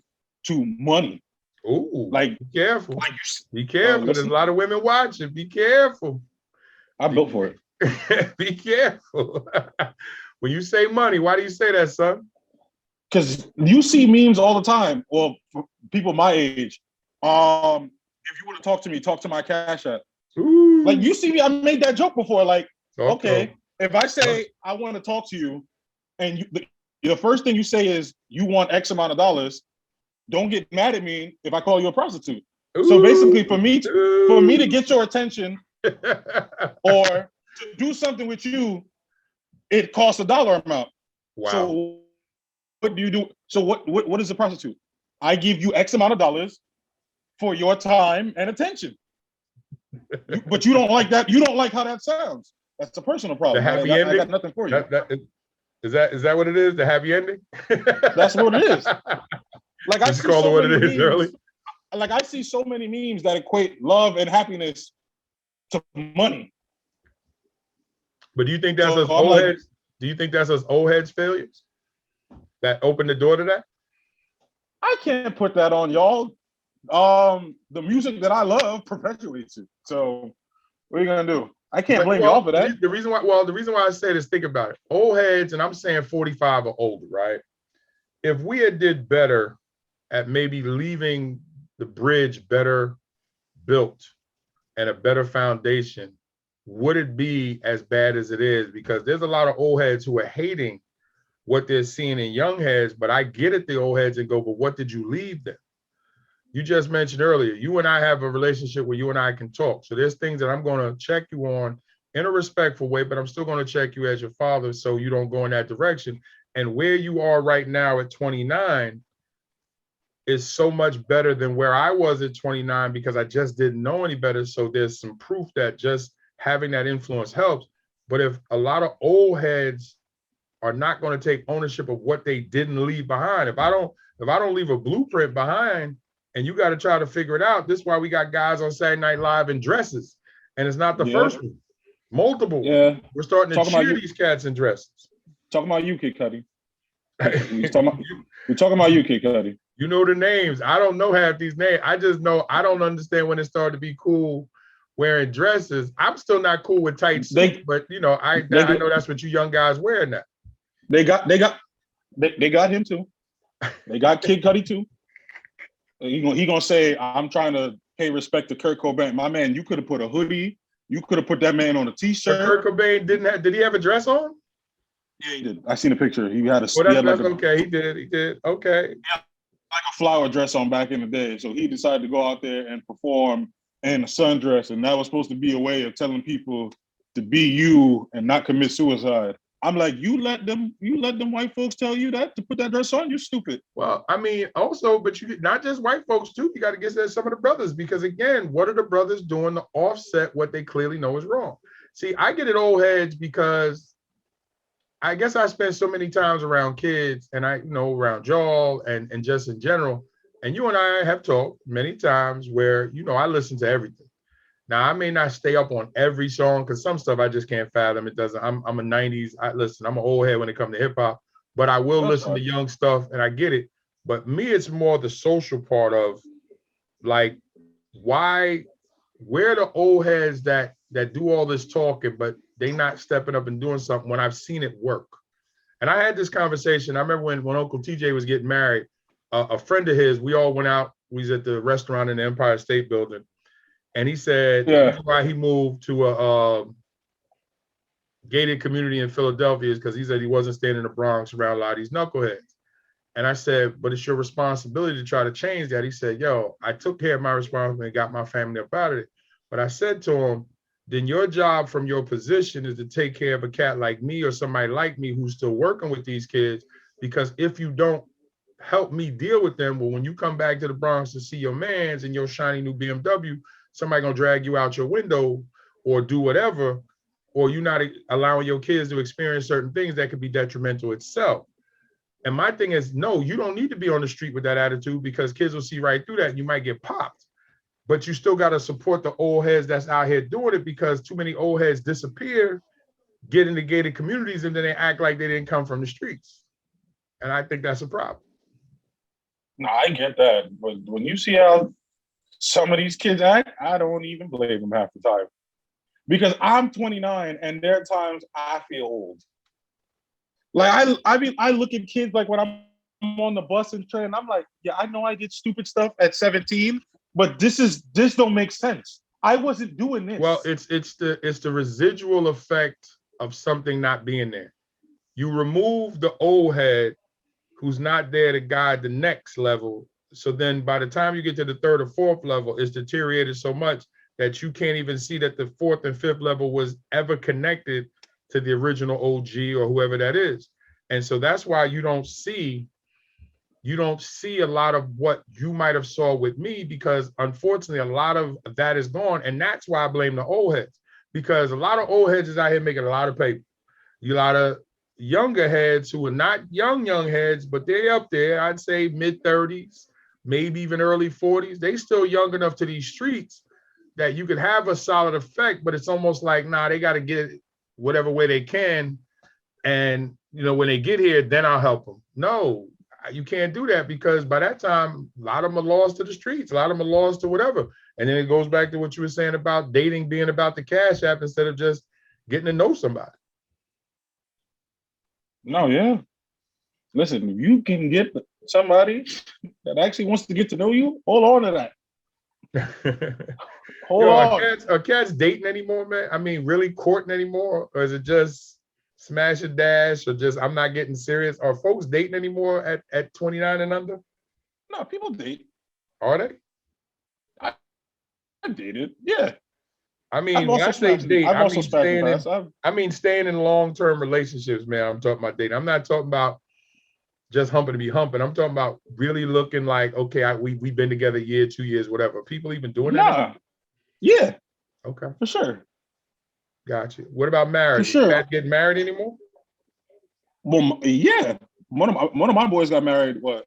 S2: to money.
S1: Ooh,
S2: like
S1: be careful. Be careful. There's a lot of women watching. Be careful.
S2: I'm built for
S1: it. Be careful. When you say money, why do you say that, son?
S2: Because you see memes all the time. Well, for people my age, if you want to talk to my Cash App.
S1: Ooh.
S2: Like, you see me, I made that joke before. Like, okay, if I say I want to talk to you, and the first thing you say is you want X amount of dollars, don't get mad at me if I call you a prostitute. Ooh. So basically, for me to get your attention or to do something with you, it costs a dollar amount.
S1: Wow.
S2: So what do you do? So what is a prostitute? I give you X amount of dollars for your time and attention. But you don't like that. You don't like how that sounds. That's a personal problem.
S1: The happy ending?
S2: I got nothing for you.
S1: Is that what it is? The happy ending?
S2: That's what it is. Like, I see
S1: call it what it is, early.
S2: Like, I see so many memes that equate love and happiness to money.
S1: But do you think that's us old heads? Do you think that's us old heads failures that opened the door to that?
S2: I can't put that on y'all. The music that I love perpetuates it. So what are you gonna do? I can't blame y'all for that.
S1: The reason why I say this, think about it. Old heads, and I'm saying 45 or older, right? If we had did better at maybe leaving the bridge better built and a better foundation, would it be as bad as it is? Because there's a lot of old heads who are hating what they're seeing in young heads, but I get it, the old heads, and go, but what did you leave them? You just mentioned earlier, you and I have a relationship where you and I can talk. So there's things that I'm going to check you on in a respectful way, but I'm still going to check you as your father so you don't go in that direction. And where you are right now at 29, is so much better than where I was at 29 because I just didn't know any better. So there's some proof that just having that influence helps. But if a lot of old heads are not going to take ownership of what they didn't leave behind, if I don't leave a blueprint behind and you got to try to figure it out, this is why we got guys on Saturday Night Live in dresses. And it's not the first one, multiple.
S2: Yeah.
S1: We're starting to cheer these cats in dresses.
S2: Talking about you, Kid Cudi. We're talking about you, Kid Cudi.
S1: You know the names. I don't know half these names. I just know I don't understand when it started to be cool wearing dresses. I'm still not cool with tight suits, but you know, I know that's what you young guys wear now.
S2: They got him too. They got Kid Cudi too. He gonna say, I'm trying to pay respect to Kurt Cobain. My man, you could have put a hoodie. You could have put that man on a t-shirt.
S1: But Kurt Cobain did he have a dress on?
S2: Yeah, he did. I seen a picture. He had a.
S1: Okay. He did. Okay.
S2: Yeah, like a flower dress on back in the day. So he decided to go out there and perform in a sundress, and that was supposed to be a way of telling people to be you and not commit suicide. I'm like, you let them white folks tell you that to put that dress on? You're stupid.
S1: Well, I mean, also, but you not just white folks too. You got to get to some of the brothers because again, what are the brothers doing to offset what they clearly know is wrong? See, I get it old heads because I guess I spent so many times around kids and around y'all and just in general. And you and I have talked many times where, I listen to everything. Now, I may not stay up on every song because some stuff I just can't fathom. It doesn't. I'm a 90s. I'm an old head when it comes to hip hop, but I will listen to young stuff and I get it. But me, it's more the social part of like, where the old heads that do all this talking, but they not stepping up and doing something when I've seen it work. And I had this conversation. I remember when Uncle TJ was getting married, a friend of his, we all went out. We was at the restaurant in the Empire State Building. And he said why he moved to a gated community in Philadelphia is because he said he wasn't staying in the Bronx around a lot of these knuckleheads. And I said, but it's your responsibility to try to change that. He said, yo, I took care of my responsibility and got my family up out of it. But I said to him, then your job from your position is to take care of a cat like me or somebody like me who's still working with these kids. Because if you don't help me deal with them, well, when you come back to the Bronx to see your mans in your shiny new BMW, somebody gonna drag you out your window or do whatever, or you're not allowing your kids to experience certain things that could be detrimental itself. And my thing is, no, you don't need to be on the street with that attitude because kids will see right through that and you might get popped. But you still gotta support the old heads that's out here doing it because too many old heads disappear, get into gated communities, and then they act like they didn't come from the streets. And I think that's a problem.
S2: No, I get that. But when you see how some of these kids act, I don't even blame them half the time. Because I'm 29 and there are times I feel old. Like I look at kids like when I'm on the bus and train, I'm like, yeah, I know I did stupid stuff at 17, but this don't make sense. I wasn't doing this.
S1: Well, it's the residual effect of something not being there. You remove the old head who's not there to guide the next level. So then by the time you get to the third or fourth level, it's deteriorated so much that you can't even see that the fourth and fifth level was ever connected to the original OG or whoever that is. And so that's why you don't see a lot of what you might have saw with me, because unfortunately a lot of that is gone. And that's why I blame the old heads, because a lot of old heads is out here making a lot of paper. A lot of younger heads who are not young heads, but they're up there, I'd say mid-30s, maybe even early 40s. They still young enough to these streets that you could have a solid effect, but it's almost like, nah, they got to get it whatever way they can. And, when they get here, then I'll help them. No, you can't do that, because by that time, a lot of them are lost to the streets. A lot of them are lost to whatever. And then it goes back to what you were saying about dating being about the cash app instead of just getting to know somebody.
S2: No, yeah. Listen, if you can get somebody that actually wants to get to know you, hold on to that. Hold on.
S1: Are cats dating anymore, man? I mean, really courting anymore? Or is it just smash and dash, or just I'm not getting serious? Are folks dating anymore at 29 and under?
S2: No, people date.
S1: Are they?
S2: I dated, yeah.
S1: I mean, when I say date, I mean staying in long-term relationships, man. I'm talking about dating. I'm not talking about just humping to be humping. I'm talking about really looking like, okay, we've been together a year, 2 years, whatever. People even doing that?
S2: Nah, yeah,
S1: Okay,
S2: for sure,
S1: gotcha. What about
S2: for
S1: marriage? You
S2: sure.
S1: guys getting married anymore?
S2: Well, yeah, one of my boys got married. What,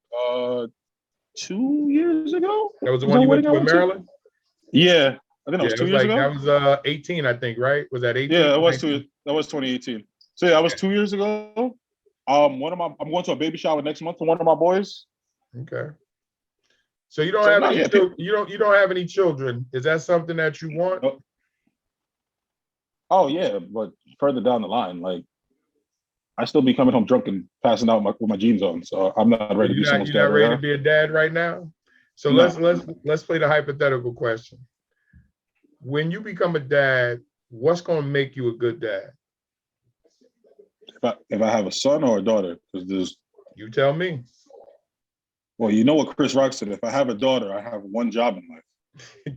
S2: 2 years ago?
S1: That was the
S2: Was
S1: one
S2: that
S1: you went
S2: wedding I
S1: to in
S2: went to?
S1: Maryland?
S2: Yeah, I think that
S1: Yeah,
S2: was
S1: it
S2: two
S1: was
S2: years
S1: like
S2: ago.
S1: that was 18, I think, right? Was that 18?
S2: Yeah, it was
S1: 19?
S2: that was 2018. So yeah, that was 2 years ago. I'm going to a baby shower next month for one of my boys.
S1: Okay. So you don't
S2: So
S1: have
S2: no,
S1: any
S2: yeah,
S1: children. You don't have any children. Is that something that you want?
S2: oh yeah, but further down the line, like I still be coming home drunk and passing out with my jeans on. So I'm not
S1: So
S2: ready to be someone's
S1: you're
S2: dad
S1: not
S2: right
S1: ready to
S2: now.
S1: be a dad right now? So
S2: No.
S1: let's play the hypothetical question. When you become a dad, what's going to make you a good dad?
S2: If I have a son or a daughter, because there's
S1: You tell me.
S2: well, you know what Chris Rock said. If I have a daughter, I have one job in life.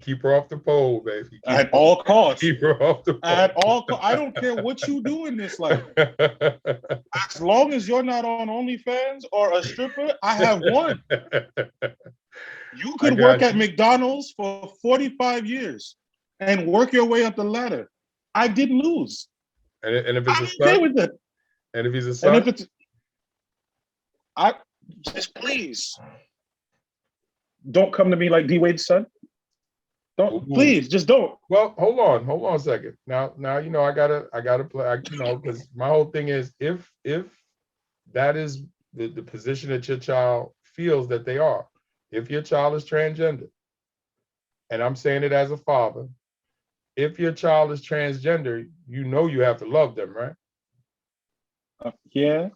S1: Keep her off the pole, baby.
S2: At all costs.
S1: Keep her off the pole.
S2: At all costs. I don't care what you do in this life. As long as you're not on OnlyFans or a stripper, I have one. You could work at McDonald's for 45 years and work your way up the ladder. I didn't lose.
S1: And if it's
S2: I'm
S1: a
S2: okay
S1: son,
S2: with that.
S1: and if he's a
S2: And
S1: son,
S2: if it's, I just please don't come to me like D Wade's son. Don't please, just don't.
S1: well, hold on a second. Now, I gotta play. Because my whole thing is if that is the position that your child feels that they are, if your child is transgender, and I'm saying it as a father, if your child is transgender, you have to love them, right?
S2: Yeah.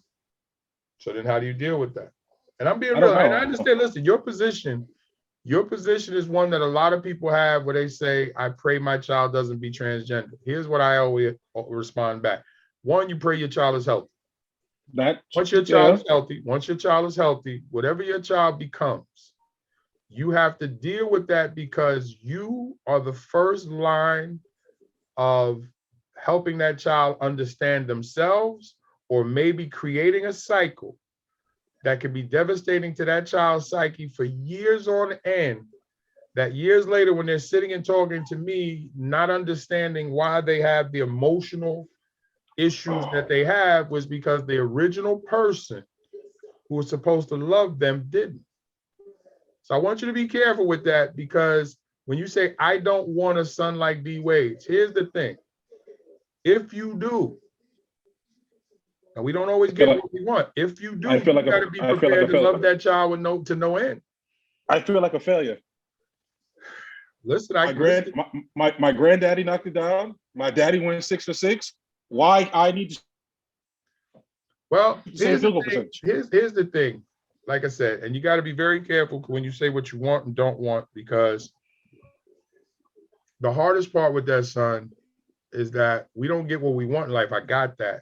S1: So then how do you deal with that? And I'm being
S2: I don't
S1: real, and
S2: know.
S1: I understand, listen, your position is one that a lot of people have where they say, I pray my child doesn't be transgender. Here's what I always respond back. One, you pray your child is healthy. Once your child is healthy, whatever your child becomes, you have to deal with that because you are the first line of helping that child understand themselves, or maybe creating a cycle that could be devastating to that child's psyche for years on end, that years later when they're sitting and talking to me, not understanding why they have the emotional issues that they have was because the original person who was supposed to love them didn't. So I want you to be careful with that, because when you say, I don't want a son like D Wade's, here's the thing. If you do, and we don't always get what we want, if you do, you got to be prepared to love that child with no end.
S2: I feel like a failure.
S1: Listen,
S2: my granddaddy knocked it down. My daddy went 6 for 6. Why I need to?
S1: Well, here's the thing. Like I said, and you got to be very careful when you say what you want and don't want, because the hardest part with that, son, is that we don't get what we want in life. I got that.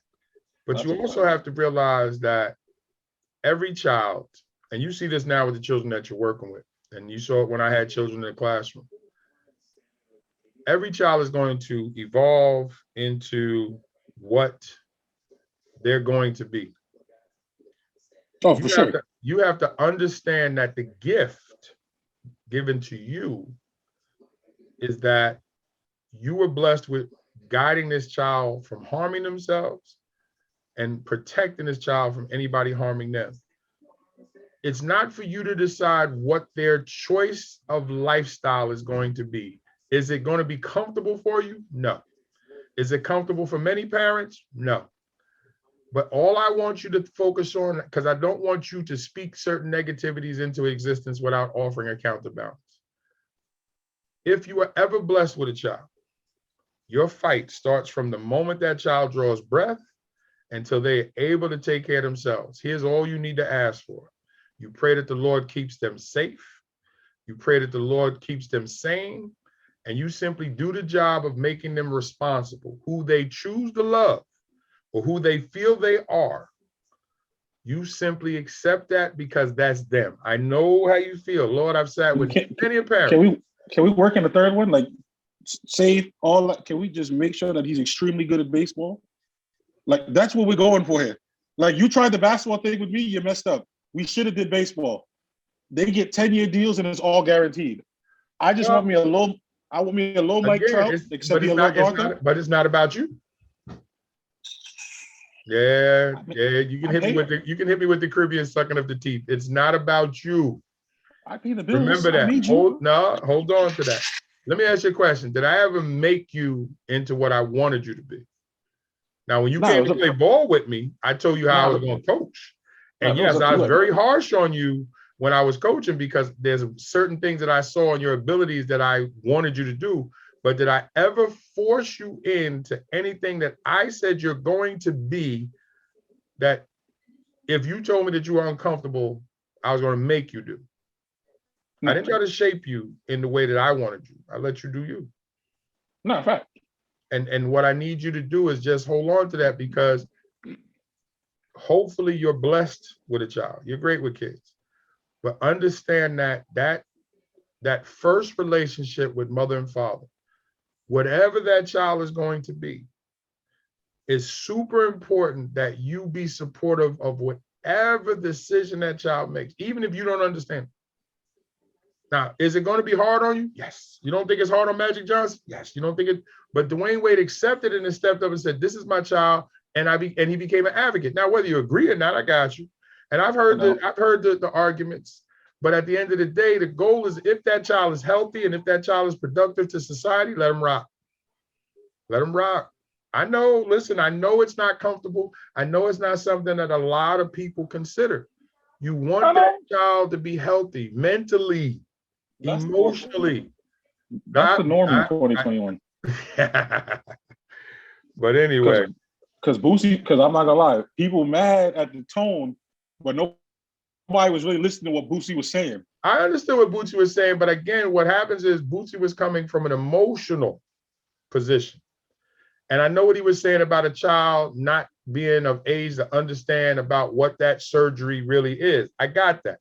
S1: But you also have to realize that every child, and you see this now with the children that you're working with, and you saw it when I had children in the classroom, every child is going to evolve into what they're going to be.
S2: Oh, for sure.
S1: You have to understand that the gift given to you is that you were blessed with guiding this child from harming themselves and protecting this child from anybody harming them. It's not for you to decide what their choice of lifestyle is going to be. Is it going to be comfortable for you? No. Is it comfortable for many parents? No. But all I want you to focus on, because I don't want you to speak certain negativities into existence without offering a counterbalance. If you are ever blessed with a child, your fight starts from the moment that child draws breath until they're able to take care of themselves. Here's all you need to ask for. You pray that the Lord keeps them safe. You pray that the Lord keeps them sane. And you simply do the job of making them responsible. Who they choose to love or who they feel they are, you simply accept that because that's them. I know how you feel. Lord, I've sat with many parents.
S2: Can we work in the third one? Like, say all that. Can we just make sure that he's extremely good at baseball? Like, that's what we're going for here. Like, you tried the basketball thing with me, you messed up. We should have did baseball. They get 10-year deals and it's all guaranteed. I just want me a low. I want me a low Mike Trout, except he a little darker.
S1: But it's not about you. Yeah. You can hit me with the Caribbean sucking of the teeth. It's not about you.
S2: I pay the bills.
S1: Remember that. Hold on to that. Let me ask you a question. Did I ever make you into what I wanted you to be? Now, when you came to play ball with me, I told you how I was going to coach. And yes, I was very harsh on you when I was coaching because there's certain things that I saw in your abilities that I wanted you to do. But did I ever force you into anything that I said you're going to be, that if you told me that you were uncomfortable, I was going to make you do? I didn't try to shape you in the way that I wanted you. I let you do you.
S2: No, in fact.
S1: And what I need you to do is just hold on to that, because hopefully you're blessed with a child. You're great with kids. But understand that first relationship with mother and father, whatever that child is going to be, is super important that you be supportive of whatever decision that child makes, even if you don't understand. Now, is it going to be hard on you? Yes. You don't think it's hard on Magic Johnson? Yes. You don't think it, but Dwayne Wade accepted it and stepped up and said, this is my child, and he became an advocate. Now, whether you agree or not, I got you. And I've heard the arguments, but at the end of the day, the goal is, if that child is healthy and if that child is productive to society, let them rock. Let them rock. I know it's not comfortable. I know it's not something that a lot of people consider. You want that child to be healthy mentally, emotionally.
S2: That's the norm in 2021.
S1: But anyway.
S2: Because I'm not gonna lie, people mad at the tone, but nobody was really listening to what Boosie was saying.
S1: I understood what Boosie was saying, but again, what happens is Boosie was coming from an emotional position. And I know what he was saying about a child not being of age to understand about what that surgery really is. I got that.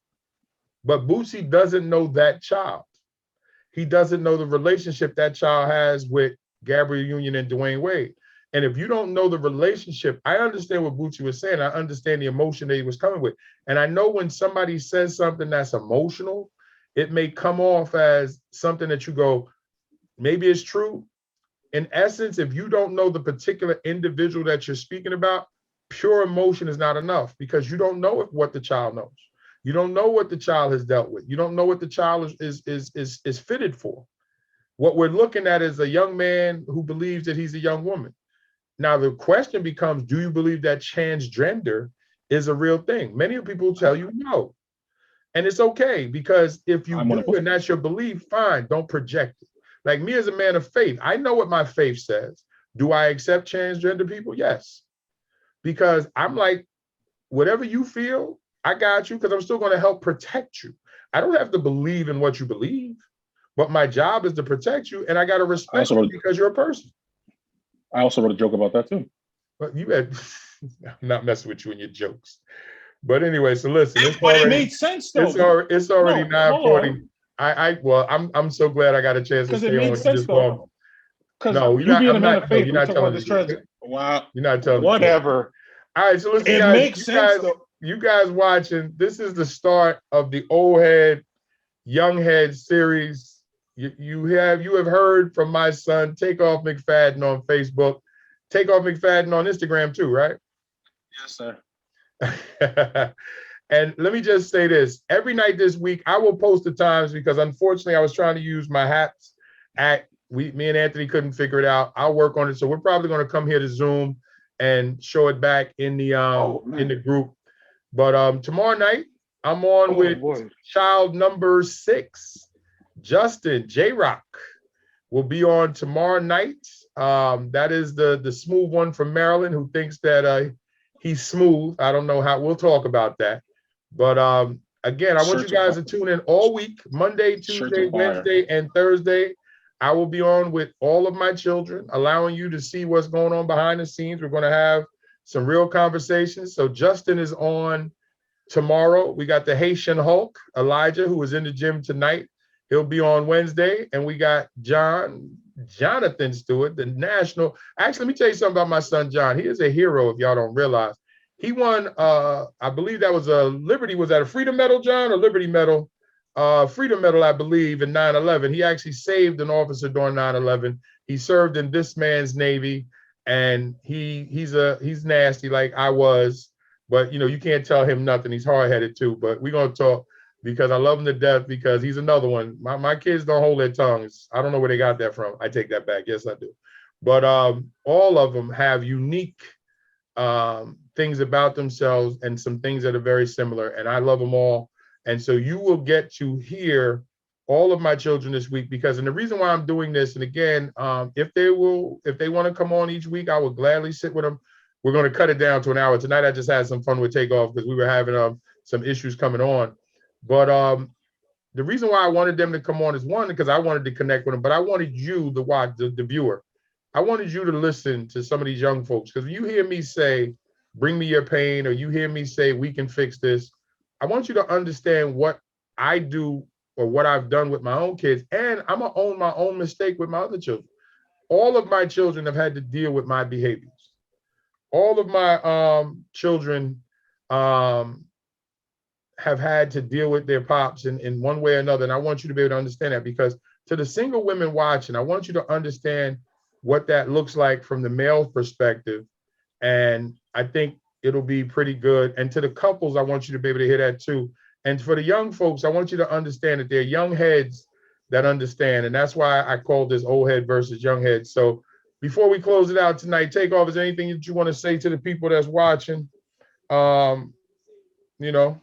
S1: But Boosie doesn't know that child. He doesn't know the relationship that child has with Gabrielle Union and Dwayne Wade. And if you don't know the relationship, I understand what Boosie was saying. I understand the emotion that he was coming with. And I know when somebody says something that's emotional, it may come off as something that you go, maybe it's true. In essence, if you don't know the particular individual that you're speaking about, pure emotion is not enough, because you don't know what the child knows. You don't know what the child has dealt with. You don't know what the child is fitted for. What we're looking at is a young man who believes that he's a young woman. Now, the question becomes, do you believe that transgender is a real thing? Many people tell you no. And it's okay, because if you do and that's your belief, fine, don't project it. Like me as a man of faith, I know what my faith says. Do I accept transgender people? Yes. Because I'm like, whatever you feel, I got you, because I'm still going to help protect you. I don't have to believe in what you believe, but my job is to protect you, and I got to respect you because you're a person.
S2: I also wrote a joke about that too.
S1: But you had, I'm not messing with you and your jokes. But anyway, so listen,
S2: it made sense though.
S1: It's already 9:40. I'm so glad I got a chance to stay on with this call. No, you're not telling me.
S2: Wow.
S1: You're not telling me.
S2: Whatever.
S1: All right, so listen,
S2: it
S1: guys,
S2: makes sense though.
S1: You guys watching, this is the start of the Old Head, Young Head series. You have heard from my son, Takeoff McFadden, on Facebook. Takeoff McFadden on Instagram too, right?
S2: Yes, sir.
S1: And let me just say this. Every night this week, I will post the times, because unfortunately I was trying to use my hats me and Anthony couldn't figure it out. I'll work on it. So we're probably going to come here to Zoom and show it back in the group. But tomorrow night, I'm on with child number 6, Justin J-Rock will be on tomorrow night. That is the smooth one from Maryland who thinks that he's smooth. I don't know how. We'll talk about that. But again, I want you guys to tune in all week, Monday, Tuesday, Wednesday, and Thursday. I will be on with all of my children, allowing you to see what's going on behind the scenes. We're going to have some real conversations. So Justin is on tomorrow. We got the Haitian Hulk, Elijah, who was in the gym tonight. He'll be on Wednesday. And we got Jonathan Stewart, the national. Actually, let me tell you something about my son, John. He is a hero, if y'all don't realize. he won, I believe that was a Liberty, was that a Freedom Medal, John, or Liberty Medal? Freedom Medal, I believe, in 9/11. He actually saved an officer during 9/11. He served in this man's Navy, and he's nasty like I was, but you can't tell him nothing. He's hard-headed too, but we're gonna talk because I love him to death because he's another one. My kids don't hold their tongues. I don't know where they got that from. I take that back. Yes, I do. But all of them have unique things about themselves and some things that are very similar, and I love them all. And so you will get to hear all of my children this week and the reason why I'm doing this, and again, if they want to come on each week, I will gladly sit with them. We're going to cut it down to an hour tonight. I just had some fun with Takeoff because we were having some issues coming on, but the reason why I wanted them to come on is one, because I wanted to connect with them, but I wanted you, the viewer, I wanted you to listen to some of these young folks, because you hear me say, bring me your pain, or you hear me say, we can fix this. I want you to understand what I do or what I've done with my own kids. And I'm going to own my own mistake with my other children. All of my children have had to deal with my behaviors. All of my children have had to deal with their pops in one way or another. And I want you to be able to understand that, because to the single women watching, I want you to understand what that looks like from the male perspective. And I think it'll be pretty good. And to the couples, I want you to be able to hear that too. And for the young folks, I want you to understand that they're young heads that understand. And that's why I call this old head versus young head. So before we close it out tonight, Takeoff, is there anything that you want to say to the people that's watching?
S2: I got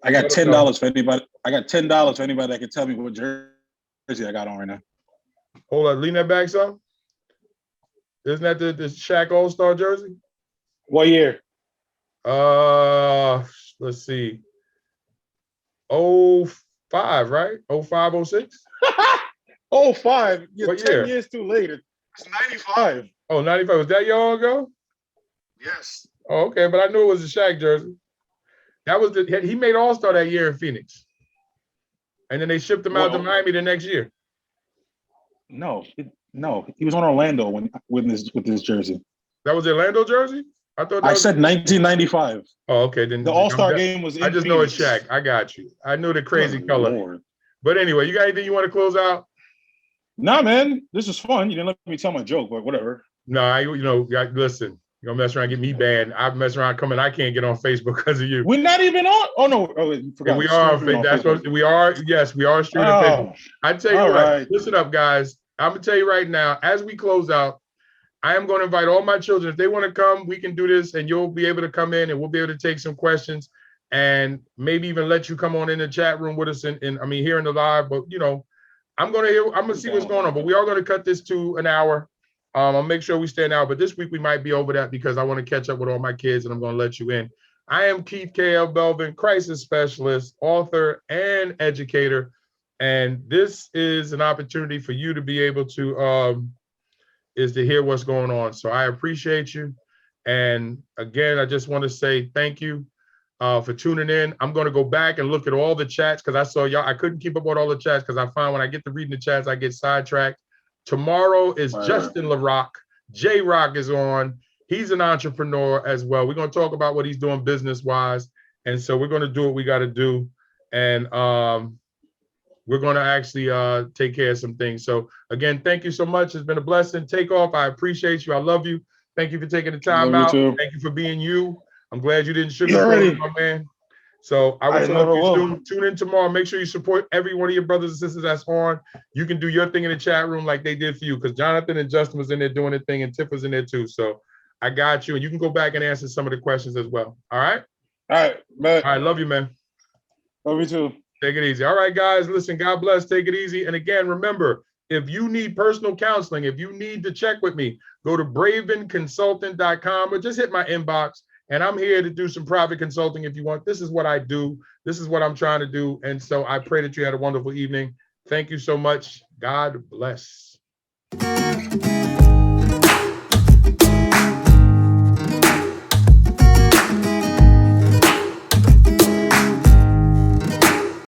S2: $10 for anybody. I got $10 for anybody that can tell me what jersey I got on right now.
S1: Hold on, lean that back some. Isn't that the Shaq All-Star jersey?
S2: What year?
S1: Let's see. 05, right? 05, 06?
S2: 05. You're
S1: what
S2: 10
S1: year?
S2: Years too late. It's 95.
S1: Oh, 95. Was that long ago?
S2: Yes.
S1: Oh, okay. But I knew it was a Shaq jersey. That was he made All-Star that year in Phoenix. And then they shipped him out to Miami the next year.
S2: No, he was on Orlando with this jersey.
S1: That was the Orlando jersey?
S2: I said 1995.
S1: Oh, okay. Then
S2: the All-Star game was in
S1: I just
S2: Phoenix.
S1: know it's Shaq. I got you. I knew the crazy
S2: Good
S1: color.
S2: Lord.
S1: But anyway, you got anything you want to close out?
S2: Nah, man. This was fun. You didn't let me tell my joke, but whatever.
S1: No, listen. You're gonna mess around, get me banned. I mess around coming. I can't get on Facebook because of you.
S2: We're not even on. Oh no! Oh, you forgot.
S1: We are on Facebook. That's what we are. Yes, we are streaming Facebook. I tell you what. Right. Listen up, guys. I'm gonna tell you right now. As we close out, I am going to invite all my children. If they want to come, we can do this, and you'll be able to come in, and we'll be able to take some questions, and maybe even let you come on in the chat room with us. Here in the live. But I'm gonna see what's going on. But we are going to cut this to an hour. I'll make sure we stay an hour. But this week we might be over that because I want to catch up with all my kids, and I'm going to let you in. I am Keith K.L. Belvin, crisis specialist, author, and educator, and this is an opportunity for you to be able to hear what's going on. So I appreciate you. And again, I just want to say thank you for tuning in. I'm going to go back and look at all the chats because I saw y'all. I couldn't keep up with all the chats because I find when I get to reading the chats, I get sidetracked. Tomorrow is Justin LaRock. J-Rock is on. He's an entrepreneur as well. We're going to talk about what he's doing business-wise. And so we're going to do what we got to do. And we're going to actually take care of some things. So again, thank you so much. It's been a blessing. Takeoff. I appreciate you. I love you. Thank you for taking the time out. Thank you for being you. I'm glad you didn't sugarcoat it, my man. So I will talk to you soon. Tune in tomorrow. Make sure you support every one of your brothers and sisters that's on. You can do your thing in the chat room like they did for you, because Jonathan and Justin was in there doing their thing, and Tiff was in there too. So I got you, and you can go back and answer some of the questions as well. All right?
S2: All right, man.
S1: All right, love you, man.
S2: Love you too.
S1: Take it easy. All right, guys, listen, God bless. Take it easy. And again, remember, if you need personal counseling, if you need to check with me, go to bravenconsultant.com or just hit my inbox. And I'm here to do some private consulting if you want. This is what I do. This is what I'm trying to do. And so I pray that you had a wonderful evening. Thank you so much. God bless.